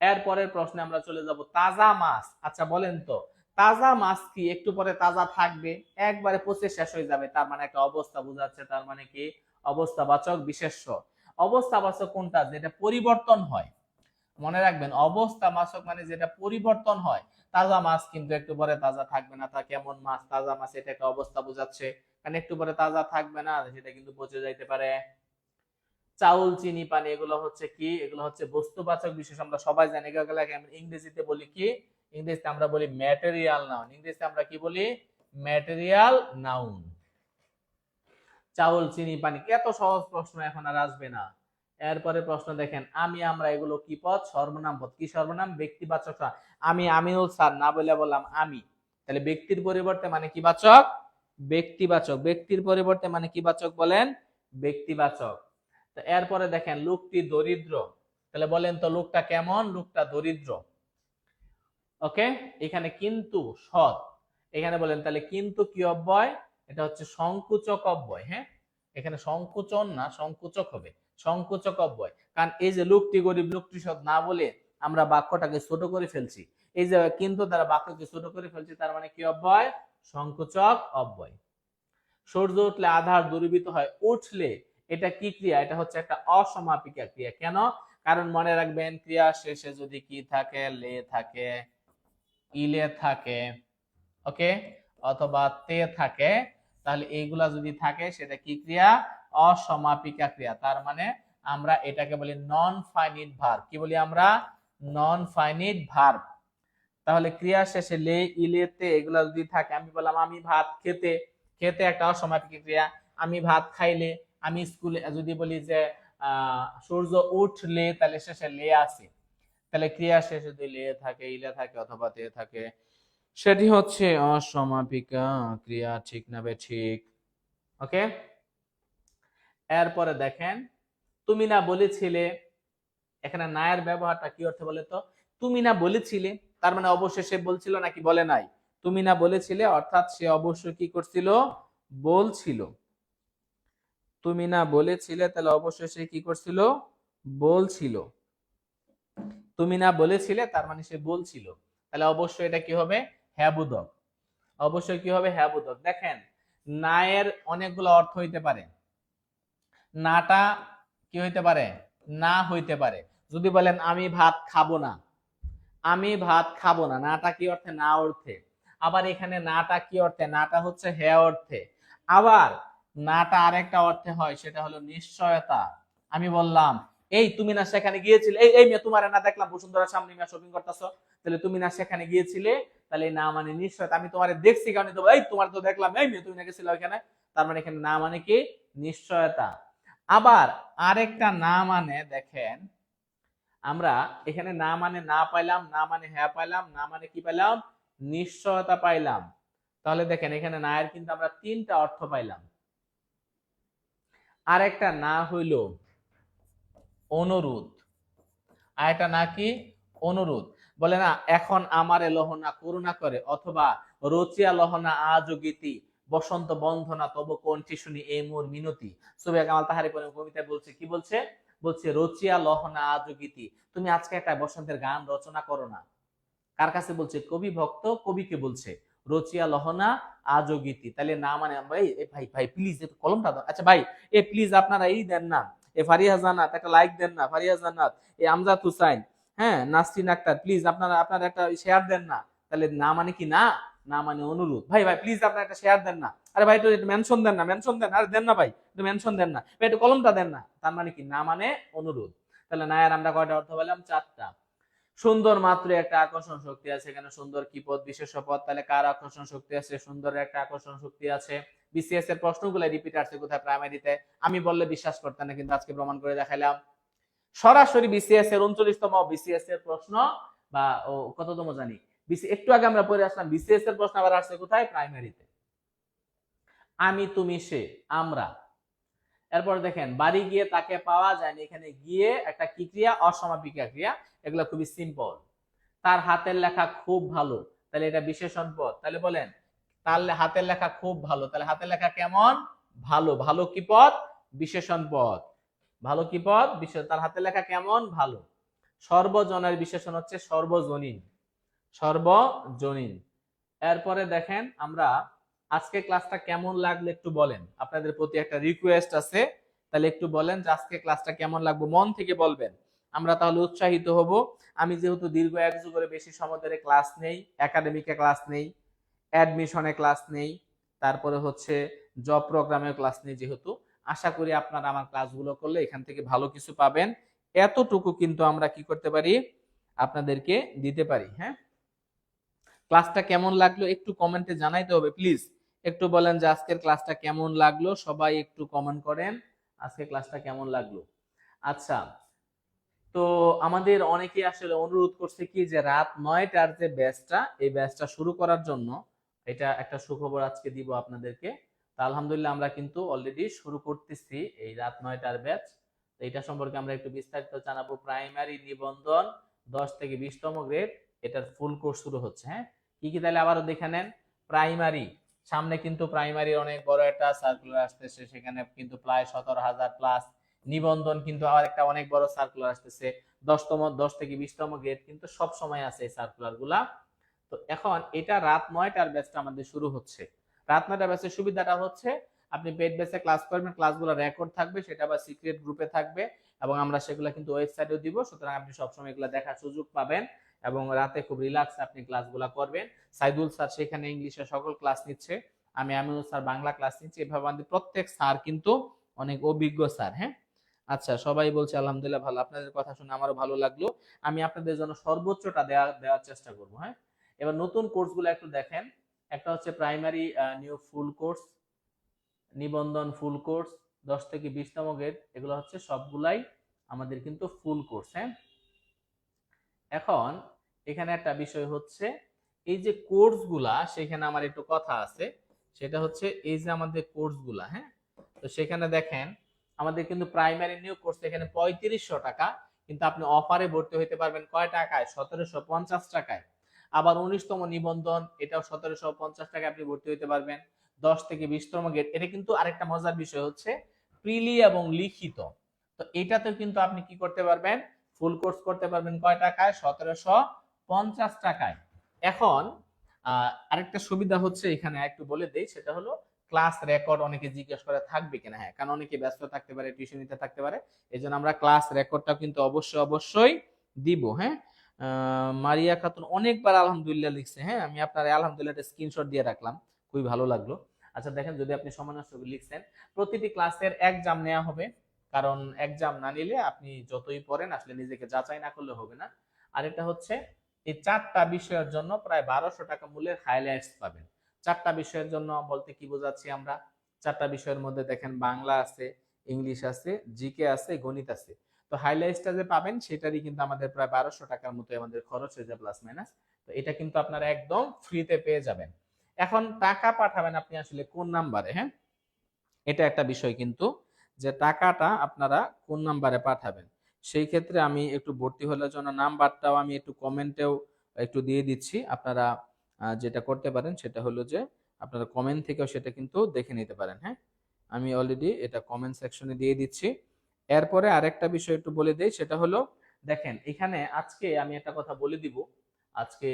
এরপরের প্রশ্নে আমরা চলে যাব তাজা মাছ। আচ্ছা বলেন তো তাজা মাছ কি একটু পরে তাজা থাকবে? একবারে পচে শেষ হয়ে যাবে, তার মানে একটা অবস্থা বোঝাচ্ছে। তার মানে কি অবস্থাবাচক বিশেষ্য। অবস্থাবাচক কোনটা? যেটা পরিবর্তন হয়। মনে রাখবেন অবস্থাবাচক মানে যেটা পরিবর্তন হয়। তাজা মাছ কিন্তু একটু পরে তাজা থাকবে না। তা কেমন মাছ? তাজা মাছ, এটা একটা অবস্থা বোঝাচ্ছে, কারণ একটু পরে তাজা থাকবে না, সেটা কিন্তু পচে যাইতে পারে। চাউল, চিনি, পানি, এগুলো হচ্ছে কি? এগুলো হচ্ছে বস্তুবাচক বিশেষ। আমরা সবাই জানি। এগুলোকে আমরা ইংরেজিতে বলি কি? ইংরেজিতে আমরা বলি ম্যাটেরিয়াল নাউন। ইংরেজিতে আমরা কি বলি? Material noun. চাউল, চিনি, পানি, এত সহজ প্রশ্ন এখন আর আসবে না। এরপরে প্রশ্ন দেখেন আমি, আমরা, এগুলো কি পদ? সর্বনাম পদ। কি সর্বনাম? ব্যক্তিবাচক। আমি আমিনুল স্যার না বলে বললাম আমি, তাহলে ব্যক্তির পরিবর্তে মানে কি বাচক? ব্যক্তিবাচক। ব্যক্তির পরিবর্তে মানে কি বাচক বলেন? ব্যক্তিবাচক। তো এরপরে দেখেন লোকটি দরিদ্র, তাহলে বলেন তো লোকটা কেমন? লোকটা দরিদ্র, ওকে। এখানে কিন্তু সৎ, এখানে বলেন তাহলে কিন্তু কি অব্যয়? এটা হচ্ছে সংকুচক অব্যয়। হ্যাঁ, এখানে সংকুচন না সংকুচক হবে, সংকুচক অব্যয়। কারণ এই যে লোকটি গরিব লোকটি সৎ না বলে আমরা বাক্যটাকে ছোট করে ফেলছি। এই যে কিন্তু দ্বারা বাক্যকে ছোট করে ফেলছি, তার মানে কি অব্যয়? সংকুচক অব্যয়। সূর্য উঠলে আধার দূরীভূত হয়। উঠলে এটা কি ক্রিয়া? এটা হচ্ছে একটা অসমাপিকা ক্রিয়া। কেন? কারণ মনে রাখবেন ক্রিয়া শেষে যদি কি থাকে? লে থাকে, ইলে থাকে, ওকে, অথবা তে থাকে, তাহলে এইগুলা যদি থাকে সেটা কি ক্রিয়া? অসমাপিকা ক্রিয়া। তার মানে আমরা এটাকে বলি নন ফাইনিট ভার্ব। কি বলি আমরা? Non finite verb. তাহলে ক্রিয়া শেষে লে, ইলে, তে এগুলা যদি থাকে, আমি বললাম আমি ভাত খেতে, খেতে একটা অসমাপিক ক্রিয়া। আমি ভাত খাইলে, আমি স্কুলে, যদি বলি যে সূর্য উঠলে, তাহলে শেষে লে আছে। তাহলে ক্রিয়া শেষে যদি লে থাকে, ইলে থাকে অথবা তে থাকে, সেটি হচ্ছে অসমাপিকা ক্রিয়া। ঠিক না বে ঠিক? ওকে। এরপরে দেখেন তুমি না বলেছিলে, এখানে নায়ের ব্যবহারটা কি অর্থে বলে তো? তুমি না বলেছিলে, তার মানে অবশ্যই সে বলছিল নাকি বলে নাই? তুমি না বলেছিলে অর্থাৎ সে অবশ্যই কি করছিল? বলছিল। তুমি না বলেছিলে তাহলে অবশ্যই সে কি করছিল? বলছিল। তুমি না বলেছিলে তার মানে সে বলছিল, তাহলে অবশ্যই এটা কি হবে? হ্যাবোধক। অবশ্যই কি হবে? হ্যাবোধক। দেখেন নায়ের অনেকগুলো অর্থ হইতে পারে। নাটা কি হইতে পারে? না হইতে পারে। যদি বলেন আমি ভাত খাবো না, আমি ভাত খাবো না, নাটা কি অর্থে? না অর্থে। আবার এখানে নাটা কি অর্থে? নাটা হচ্ছে হ্যাঁ অর্থে। আবার নাটা আরেকটা অর্থে হয়, সেটা হলো নিশ্চয়তা। আমি বললাম এই তুমি না সেখানে গিয়েছিলে, এই এই মেয়ে তোমার না দেখলাম বসুন্ধরার সামনে মেয়ে শপিং করতেছো, তাহলে তুমি না সেখানে গিয়েছিলে, তাহলে না মানে নিশ্চয়তা। আমি তোমারে দেখছি কারণে তো, এই তোমার তো দেখলাম, এই মেয়ে তুমি না গেছিলে ওখানে, তার মানে এখানে না মানে কি? নিশ্চয়তা। আবার আরেকটা না মানে দেখেন আমরা এখানে না মানে না পাইলাম, না মানে হ্যাঁ পাইলাম, না মানে কি পাইলাম? নিশ্চয়তা পাইলাম। তাহলে দেখেন এখানে না এর কিন্তু আমরা তিনটা অর্থ পাইলাম। আরেকটা না হইল অনুরোধ, আরেকটা না কি? অনুরোধ। বলে না এখন আমারে লহনা করুণা করে, অথবা রচিয়া লহনা আজও গীতি, বসন্ত বন্ধনা তব কণ্ঠে শুনি এই মোর মিনতি। সুবিয়া কামাল তাহারি কবিতায় বলছে কি? বলছে বলছে রচিয়া লহনা আজও গীতি, তুমি আজকে একটা বসন্তের গান রচনা করো না। কার কাছে বলছে? কবি ভক্ত কবিকে বলছে। রচিয়া লহনা আজও গীতি। তাহলে না মানে ভাই ভাই ভাই প্লিজ একটু কলমটা দাও। আচ্ছা ভাই প্লিজ আপনারা দেন না, ফারিয়া জান্নাত একটা লাইক দেন না, ফারিয়া জান্নাত, আমজাদ হুসাইন, হ্যাঁ নাসরিন আক্তার, প্লিজ আপনারা একটা শেয়ার দেন না। তাহলে না মানে কি না, না মানে অনুরোধ। ভাই ভাই প্লিজ আপনারা একটা শেয়ার দেন না, আরে ভাই একটু মেনশন দেন না, মেনশন দেন, আরে দেন না ভাই একটু মেনশন দেন না ভাই, একটু কলমটা দেন না। তার মানে কি না মানে অনুরোধ। তাহলে নায়ের আমরা কয়টা অর্থ পেলাম, 4টা। সুন্দর মাত্র একটা আকর্ষণ শক্তি আছে, এখানে সুন্দর কি পদ, বিশেষ্য পদ, তাহলে কার আকর্ষণ শক্তি আছে, সুন্দরের একটা আকর্ষণ শক্তি আছে। বিসিএস এর প্রশ্নগুলো রিপিট আসছে কোথায়, প্রাইমারিতে। আমি বললে বিশ্বাস করতেন না, কিন্তু আজকে প্রমাণ করে দেখাইলাম। সরাসরি বিসিএস এর 39তম বিসিএস এর প্রশ্ন, বা কততম জানি, একটু আগে আমরা পড়ে আসলাম বিসিএস এর প্রশ্ন আবার আসছে কোথায়, প্রাইমারিতে। আমি, তুমি, সে, আমরা। এরপর দেখেন বাড়ি গিয়ে তাকে পাওয়া যায়নি, এখানে গিয়ে একটা কি ক্রিয়া, অসমাপিকা ক্রিয়া, এগুলো খুবই সিম্পল। তার হাতের লেখা খুব ভালো, তাহলে এটা বিশেষণ পদ। তাহলে বলেন তার হাতের লেখা খুব ভালো, তাহলে হাতের লেখা কেমন, ভালো। ভালো কি পদ, বিশেষণ পদ। ভালো কি পদ, বিশেষণ। তার হাতের লেখা কেমন, ভালো। সর্বজনের বিশেষণ হচ্ছে সর্বজনীন, সর্বজনীন। এরপরে দেখেন আমরা আজকে ক্লাসটা কেমন লাগলো একটু বলেন, আপনাদের প্রতি একটা রিকোয়েস্ট আছে, তাহলে একটু বলেন যে আজকে ক্লাসটা কেমন লাগবে, মন থেকে বলবেন, আমরা তাহলে উৎসাহিত হব। আমি যেহেতু দীর্ঘ 1 যুগের বেশি সময় ধরে ক্লাস নেই, একাডেমিকে ক্লাস নেই, অ্যাডমিশনে ক্লাস নেই, তারপরে হচ্ছে জব প্রোগ্রামে ক্লাস নেই, যেহেতু আশা করি আপনারা আমার ক্লাসগুলো করলে এখান থেকে ভালো কিছু পাবেন। এতটুকু কিন্তু আমরা কি করতে পারি, আপনাদেরকে দিতে পারি। হ্যাঁ, ক্লাসটা কেমন লাগলো একটু কমেন্টে জানাইতে হবে প্লিজ। একটু বলেন যে আজকের ক্লাসটা কেমন লাগলো, সবাই একটু কমেন্ট করেন আজকে ক্লাসটা কেমন লাগলো। আচ্ছা, তো আমাদের অনেকে আসলে অনুরোধ করছে কি যে রাত 9টার যে ব্যাচটা, এই ব্যাচটা শুরু করার জন্য। এটা একটা সুখবর আজকে দিব আপনাদেরকে। তা আলহামদুলিল্লাহ আমরা কিন্তু অলরেডি শুরু করতেছি এই রাত 9টার ব্যাচ। এটা সম্পর্কে আমরা একটু বিস্তারিত জানাবো। প্রাইমারি নিবন্ধন 10 থেকে 20তম গ্রেড, এটার ফুল কোর্স শুরু হচ্ছে। হ্যাঁ, কি কি তাহলে আবারও দেখে নেন। প্রাইমারি, সামনে কিন্তু প্রাইমারির অনেক বড় একটা সার্কুলার আসতেছে, সেখানে কিন্তু প্রায় 17,000 প্লাস। নিবন্ধন কিন্তু আবার একটা অনেক বড় সার্কুলার আসতেছে, 10 থেকে 20তম গ্রেড কিন্তু সব সময় আছে এই সার্কুলার গুলা। তো এখন এটা রাত 9টার ব্যাচটা আমাদের শুরু হচ্ছে। রাত 9টার ব্যাচের সুবিধাটা হচ্ছে আপনি পেড ব্যাচে ক্লাস করবেন, ক্লাসগুলো রেকর্ড থাকবে, সেটা আবার সিক্রেট গ্রুপে থাকবে, এবং আমরা সেগুলো কিন্তু ওয়েবসাইটেও দিব। সুতরাং আপনি সবসময় এগুলো দেখার সুযোগ পাবেন, এবং রাতে খুব রিল্যাক্স আপনি ক্লাসগুলো করবেন। সাইদুল স্যার সেখানে ইংলিশের সকল ক্লাস নিচ্ছে, আমি আমিনুল স্যার বাংলা ক্লাস নিচ্ছি। এভাবে আমাদের প্রত্যেক স্যার কিন্তু অনেক অভিজ্ঞ স্যার। হ্যাঁ, আচ্ছা, সবাই বলছে আলহামদুলিল্লাহ ভালো, আপনাদের কথা শুনে আমারও ভালো লাগলো। আমি আপনাদের জন্য সর্বোচ্চটা দেওয়ার চেষ্টা করবো। হ্যাঁ, এবার নতুন কোর্সগুলো একটু দেখেন। একটা হচ্ছে প্রাইমারি নিউ ফুল কোর্স, নিবন্ধন ফুল কোর্স 10 থেকে 20তম গ্রেড, এগুলো হচ্ছে সবগুলাই আমাদের কিন্তু ফুল কোর্স। হ্যাঁ, এখন এখানে একটা বিষয় হচ্ছে এই যে কোর্সগুলা, সেখানে আমার একটু কথা আছে, সেটা হচ্ছে এই যে আমাদের কোর্সগুলা। হ্যাঁ, তো সেখানে দেখেন আমাদের কিন্তু প্রাইমারি নিউ কোর্স এখানে 3500 টাকা, কিন্তু আপনি অফারে ভর্তি হইতে পারবেন কয় টাকায়, 1750 টাকায়। আবার 19তম নিবন্ধন, এটাও 1750 টাকায় আপনি ভর্তি হইতে পারবেন। 10 থেকে 20তম গ্রেড, এটা কিন্তু আরেকটা মজার বিষয় হচ্ছে প্রিলি এবং লিখিত। তো এটাতে কিন্তু আপনি কি করতে পারবেন, ফুল কোর্স করতে পারবেন কয় টাকায়, 1750 টাকায়। এখন আরেকটা সুবিধা হচ্ছে এখানে একটু বলে দেই, সেটা হলো ক্লাস রেকর্ড অনেকে জিজ্ঞেস করে থাকবে কিনা। হ্যাঁ, কারণ অনেকে ব্যস্ত থাকতে পারে, টিউশন নিতে থাকতে পারে, এই জন্য আমরা ক্লাস রেকর্ডটা কিন্তু অবশ্যই দিব। হ্যাঁ, মারিয়া খাতুন অনেকবার আলহামদুলিল্লাহ লিখছে। হ্যাঁ, আমি আপনার আলহামদুলিল্লাহ স্ক্রিনশট দিয়ে রাখলাম, খুবই ভালো লাগলো। আচ্ছা দেখেন, যদি আপনি সময় নষ্ট করে লিখছেন, প্রতিটি ক্লাসের এক্সাম নেওয়া হবে, কারণ এক্সাম না নিলে আপনি যতই পড়েন আসলে নিজেকে যাচাই না করলে হবে না। আর এটা হচ্ছে এই 4টা বিষয়ের জন্য প্রায় 1200 টাকা মূল্যের হাইলাইটস পাবেন। 4টা বিষয়ের জন্য বলতে কি বোঝাচ্ছি আমরা, 4টা বিষয়ের মধ্যে দেখেন বাংলা আছে, ইংলিশ আছে, জিকে আছে, গণিত আছে। তো হাইলাইটসটা যে পাবেন সেটারই কিন্তু আমাদের প্রায় 1200 টাকার মতো আমাদের খরচ হয়ে যায় প্লাস মাইনাস। তো এটা কিন্তু আপনারা একদম ফ্রিতে পেয়ে যাবেন। এখন টাকা পাঠাবেন আপনি আসলে কোন নাম্বারে। হ্যাঁ, এটা একটা বিষয় কিন্তু, যে টাকাটা আপনারা কোন নাম্বারে পাঠাবেন। সেই ক্ষেত্রে আমি একটু ভর্তি হলে জন্য নাম্বারটাও আমি একটু কমেন্টেও একটু দিয়ে দিচ্ছি। আপনারা যেটা করতে পারেন সেটা হলো যে আপনারা কমেন্ট থেকেও সেটা কিন্তু দেখে নিতে পারেন। হ্যাঁ, আমি অলরেডি এটা কমেন্ট সেকশনে দিয়ে দিচ্ছি। এরপরে আরেকটা বিষয় একটু বলে দেই, সেটা হলো দেখেন এখানে আজকে আমি একটা কথা বলে দিব। আজকে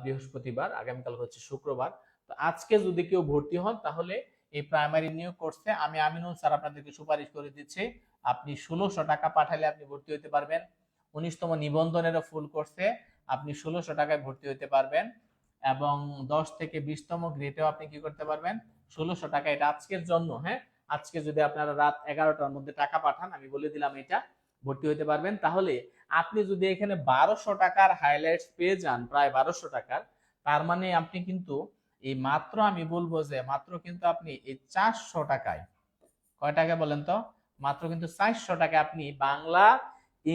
বৃহস্পতিবার, আগামীকাল হচ্ছে শুক্রবার। তো আজকে যদি কেউ ভর্তি হন তাহলে এই প্রাইমারি নিয়োগ কোর্সে আমি আমিনুল স্যার আপনাদেরকে সুপারিশ করে দিচ্ছি, আপনি 1600 টাকা পাঠালে আপনি ভর্তি হতে পারবেন। 19তম নিবন্ধনেরও ফুল কোর্সে আপনি 1600 টাকায় ভর্তি হতে পারবেন, এবং 10 থেকে 20তম গ্রেডেও আপনি কি করতে পারবেন 1600 টাকা। এটা আজকের জন্য, হ্যাঁ, আজকে যদি আপনারা রাত 11টার মধ্যে টাকা পাঠান, আমি বলে দিলাম এটা, ভর্তি হতে পারবেন। তাহলে আপনি যদি এখানে 1200 টাকার হাইলাইটস পেয়ে যান, প্রায় 1200 টাকার, তার মানে আপনি কিন্তু এই মাত্র, আমি বলবো যে মাত্র কিন্তু আপনি এই 400 টাকায়, কয় টাকা বলেন তো, মাত্র কিন্তু 400 টাকায় আপনি বাংলা,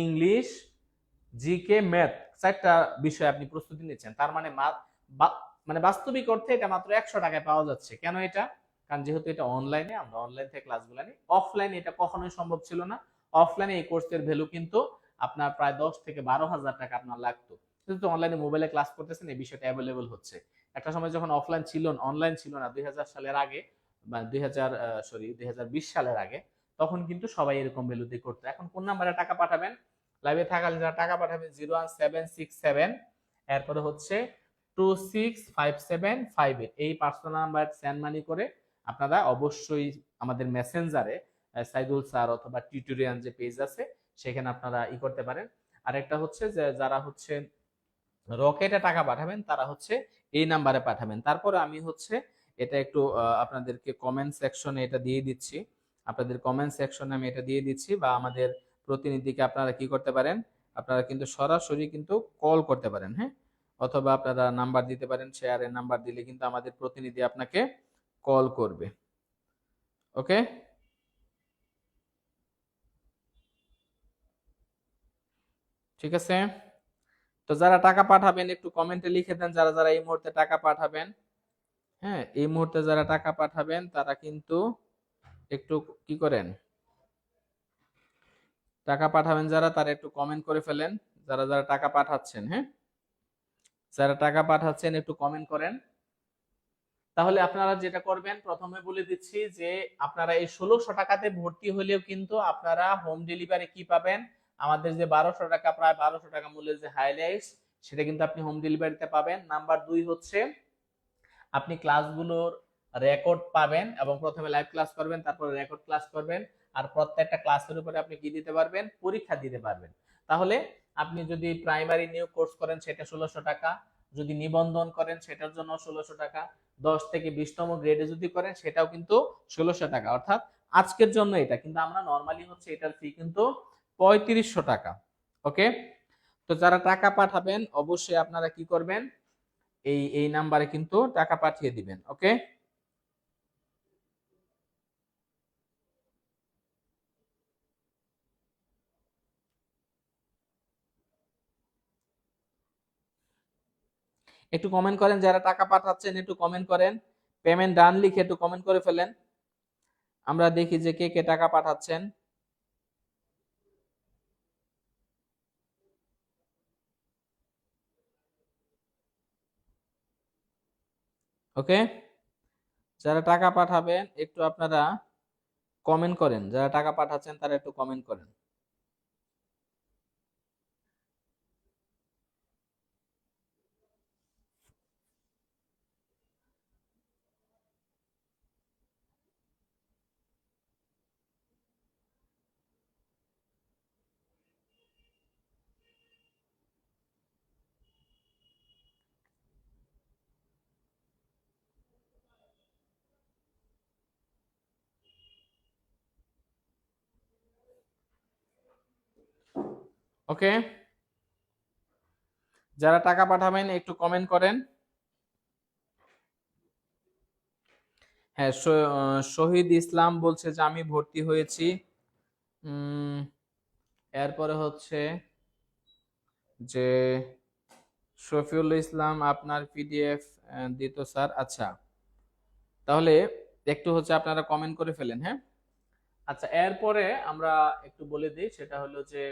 ইংলিশ, জিকে, ম্যাথ, 4টা বিষয় আপনি প্রস্তুতি নিচ্ছেন। তার মানে মানে বাস্তবিক অর্থে এটা মাত্র 100 টাকায় পাওয়া যাচ্ছে। কেন এটা? কারণ যেহেতু এটা অনলাইনে, আমরা অনলাইন থেকে ক্লাসগুলো নিই। অফলাইনে এটা কখনোই সম্ভব ছিল না। অফলাইনে এই কোর্সের ভ্যালু কিন্তু আপনার প্রায় 10 থেকে 12,000 টাকা আপনার লাগতো, কিন্তু অনলাইনে মোবাইলে ক্লাস করতেছেন, এই বিষয়টা অ্যাভেলেবল হচ্ছে। একটা সময় যখন অফলাইন ছিল, অনলাইন ছিল না, 2000 সালের আগে বা 2020 সালের আগে, তখন কিন্তু সবাই এরকম ভ্যালু দিয়ে করতো। এখন কোন নাম্বারে টাকা পাঠাবেন? লাইভে থাকালে যারা টাকা পাঠাবেন 01767, এরপরে হচ্ছে 265758, এই পার্সোনাল নাম্বার সেন্ড মানি করে আপনারা অবশ্যই আমাদের মেসেঞ্জারে সাইদুল স্যার অথবা টিউটোরিয়াল যে পেজ আছে সেখানে আপনারা করতে পারেন। আরেকটা হচ্ছে যে যারা হচ্ছে রকেটে টাকা পাঠাবেন তারা হচ্ছে এই নাম্বারে পাঠাবেন। তারপরে আমি হচ্ছে এটা একটু আপনাদেরকে কমেন্ট সেকশনে এটা দিয়ে দিচ্ছি, আপনাদের কমেন্ট সেকশনে আমি এটা দিয়ে দিচ্ছি, বা আমাদের প্রতিনিধিকে আপনারা কি করতে পারেন, আপনারা কিন্তু সরাসরি কিন্তু কল করতে পারেন, হ্যাঁ, অথবা আপনারা নাম্বার দিতে পারেন, শেয়ারের নাম্বার দিলে কিন্তু আমাদের প্রতিনিধি আপনাকে কল করবে। ওকে, ঠিক আছে। তো যারা টাকা পাঠাবেন একটু কমেন্টে লিখে দেন, যারা যারা এই মুহূর্তে টাকা পাঠাবেন। হ্যাঁ, এই মুহূর্তে যারা টাকা পাঠাবেন তারা কিন্তু একটু কি করেন, টাকা পাঠাবেন যারা, তারা একটু কমেন্ট করে ফেলেন, যারা যারা টাকা পাঠাচ্ছেন। হ্যাঁ, যারা টাকা পাঠাচ্ছেন একটু কমেন্ট করেন। তাহলে আপনারা যেটা করবেন, প্রথমে বলে দিচ্ছি যে আপনারা এই 1600 টাকাতে ভর্তি হলেও কিন্তু আপনারা হোম ডেলিভারি কি পাবেন, আমাদের যে 1200 টাকা, প্রায় 1200 টাকা মূল্যের যে হাইলাইটস, সেটা কিন্তু আপনি হোম ডেলিভারিতে পাবেন। নাম্বার 2 হচ্ছে আপনি ক্লাসগুলোর রেকর্ড পাবেন, এবং প্রথমে লাইভ ক্লাস করবেন, তারপরে রেকর্ড ক্লাস করবেন, আর প্রত্যেকটা ক্লাসের উপরে আপনি কি দিতে পারবেন, পরীক্ষা দিতে পারবেন। তাহলে আপনি যদি প্রাইমারি নিয়োগ কোর্স করেন সেটা 1600 টাকা, যদি নিবন্ধন করেন সেটার জন্য 1600 টাকা, 10 থেকে 20তম গ্রেডে যদি করেন সেটাও কিন্তু 1600 টাকা। অর্থাৎ আজকের জন্য এটা কিন্তু, আমরা নর্মালি হচ্ছে এটার ফি কিন্তু 3500 টাকা। ওকে, তো যারা টাকা পাঠাবেন অবশ্যই আপনারা কি করবেন, এই এই নাম্বারে কিন্তু টাকা পাঠিয়ে দিবেন। ওকে, একটু কমেন্ট করেন, যারা টাকা পাঠাচ্ছেন একটু কমেন্ট করেন, পেমেন্ট ডান লিখে একটু কমেন্ট করে ফেলেন, আমরা দেখি যে কে কে টাকা পাঠাচ্ছেন। ওকে, যারা টাকা পাঠাবেন একটু আপনারা কমেন্ট করেন, যারা টাকা পাঠাচ্ছেন তারা একটু কমেন্ট করেন। ওকে, যারা টাকা পাঠাবেন একটু কমেন্ট করেন। হ্যাঁ, শহীদ ইসলাম বলছে যে আমি ভর্তি হয়েছি। এরপরে হচ্ছে যে শফিউল ইসলাম আপনার পিডিএফ দিত স্যার। আচ্ছা, তাহলে একটু হচ্ছে আপনারা কমেন্ট করে ফেলেন। হ্যাঁ, আচ্ছা, এরপরে আমরা একটু বলে দিই, সেটা হলো যে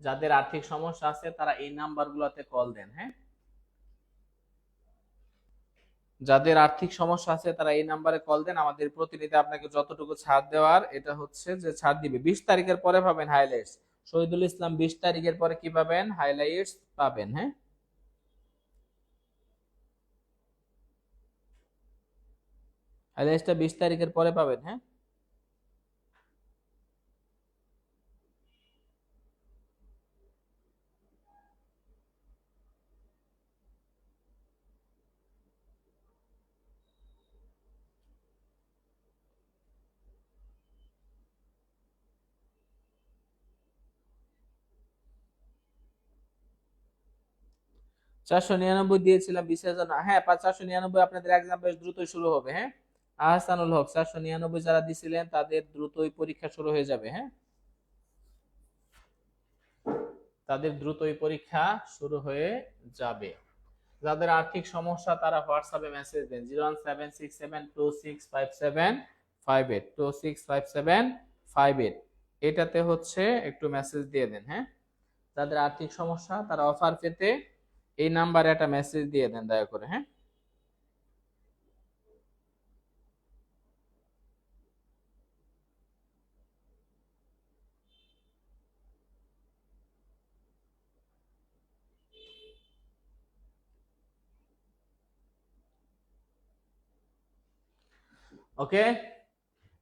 যাদের আর্থিক সমস্যা আছে তারা এই নাম্বারগুলোতে কল দেন। হ্যাঁ, যাদের আর্থিক সমস্যা আছে তারা এই নাম্বারে কল দেন, আমাদের প্রতিনিধি আপনাকে যতটুকু ছাড় দেওয়ার, এটা হচ্ছে যে ছাড় দিবে। 20 তারিখের পরে পাবেন হাইলাইটস। শহীদুল ইসলাম 20 তারিখের পরে কি পাবেন, হাইলাইটস পাবেন। হ্যাঁ, হাইলাইটসটা 20 তারিখের পরে পাবেন। হ্যাঁ, চারশো নিরানব্বই দিয়েছিলাম 20-এর জন্য। হ্যাঁ, 499 আপনাদের এক্সাম বেশ দ্রুতই শুরু হবে। হ্যাঁ, আহসানুল হক, 499 যারা দিছিলেন তাদের দ্রুতই পরীক্ষা শুরু হয়ে যাবে। হ্যাঁ, তাদের দ্রুতই পরীক্ষা শুরু হয়ে যাবে। যাদের আর্থিক সমস্যা তারা হোয়াটসঅ্যাপে মেসেজ দেন 01767265758 265758 এটাতে হচ্ছে একটু মেসেজ দিয়ে দেন। হ্যাঁ, যাদের আর্থিক সমস্যা তারা অফার পেতে এই নাম্বারে একটা মেসেজ দিয়ে দেন দয়া করে। হ্যাঁ, ওকে।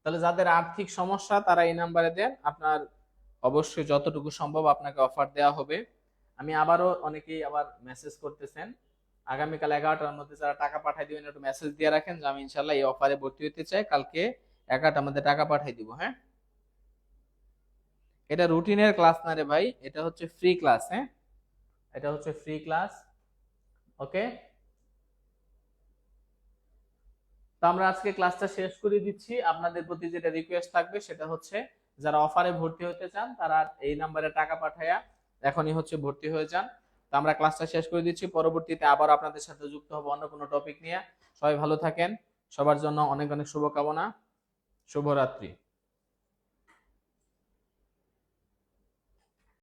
তাহলে যাদের আর্থিক সমস্যা তারা এই নাম্বারে দেন, আপনার অবশ্যই যতটুকু সম্ভব আপনাকে অফার দেওয়া হবে। আমি আবারও, অনেকেই আবার মেসেজ করতেছেন, আগামীকাল 11টার মধ্যে যারা টাকা পাঠিয়ে দিবেন একটু মেসেজ দিয়ে রাখেন যে আমি ইনশাল্লাহ এই অফারে ভর্তি হতে চাই, কালকে 11টার মধ্যে টাকা পাঠিয়ে দিব। হ্যাঁ, এটা রুটিনের ক্লাস না রে ভাই, এটা হচ্ছে ফ্রি ক্লাস। হ্যাঁ, এটা হচ্ছে ফ্রি ক্লাস। ওকে, তো আমরা আজকে ক্লাসটা শেষ করে দিচ্ছি। আপনাদের প্রতি যেটা রিকোয়েস্ট থাকবে সেটা হচ্ছে যারা অফারে ভর্তি হতে চান তারা এই নাম্বারে টাকা পাঠায়া এখনই হচ্ছে ভর্তি হয়ে যান। তো আমরা ক্লাসটা শেষ করে দিচ্ছি, পরবর্তীতে আবার আপনাদের সাথে যুক্ত হবো অন্য কোনো টপিক নিয়ে। সবাই ভালো থাকেন, সবার জন্য অনেক অনেক শুভকামনা। শুভরাত্রি।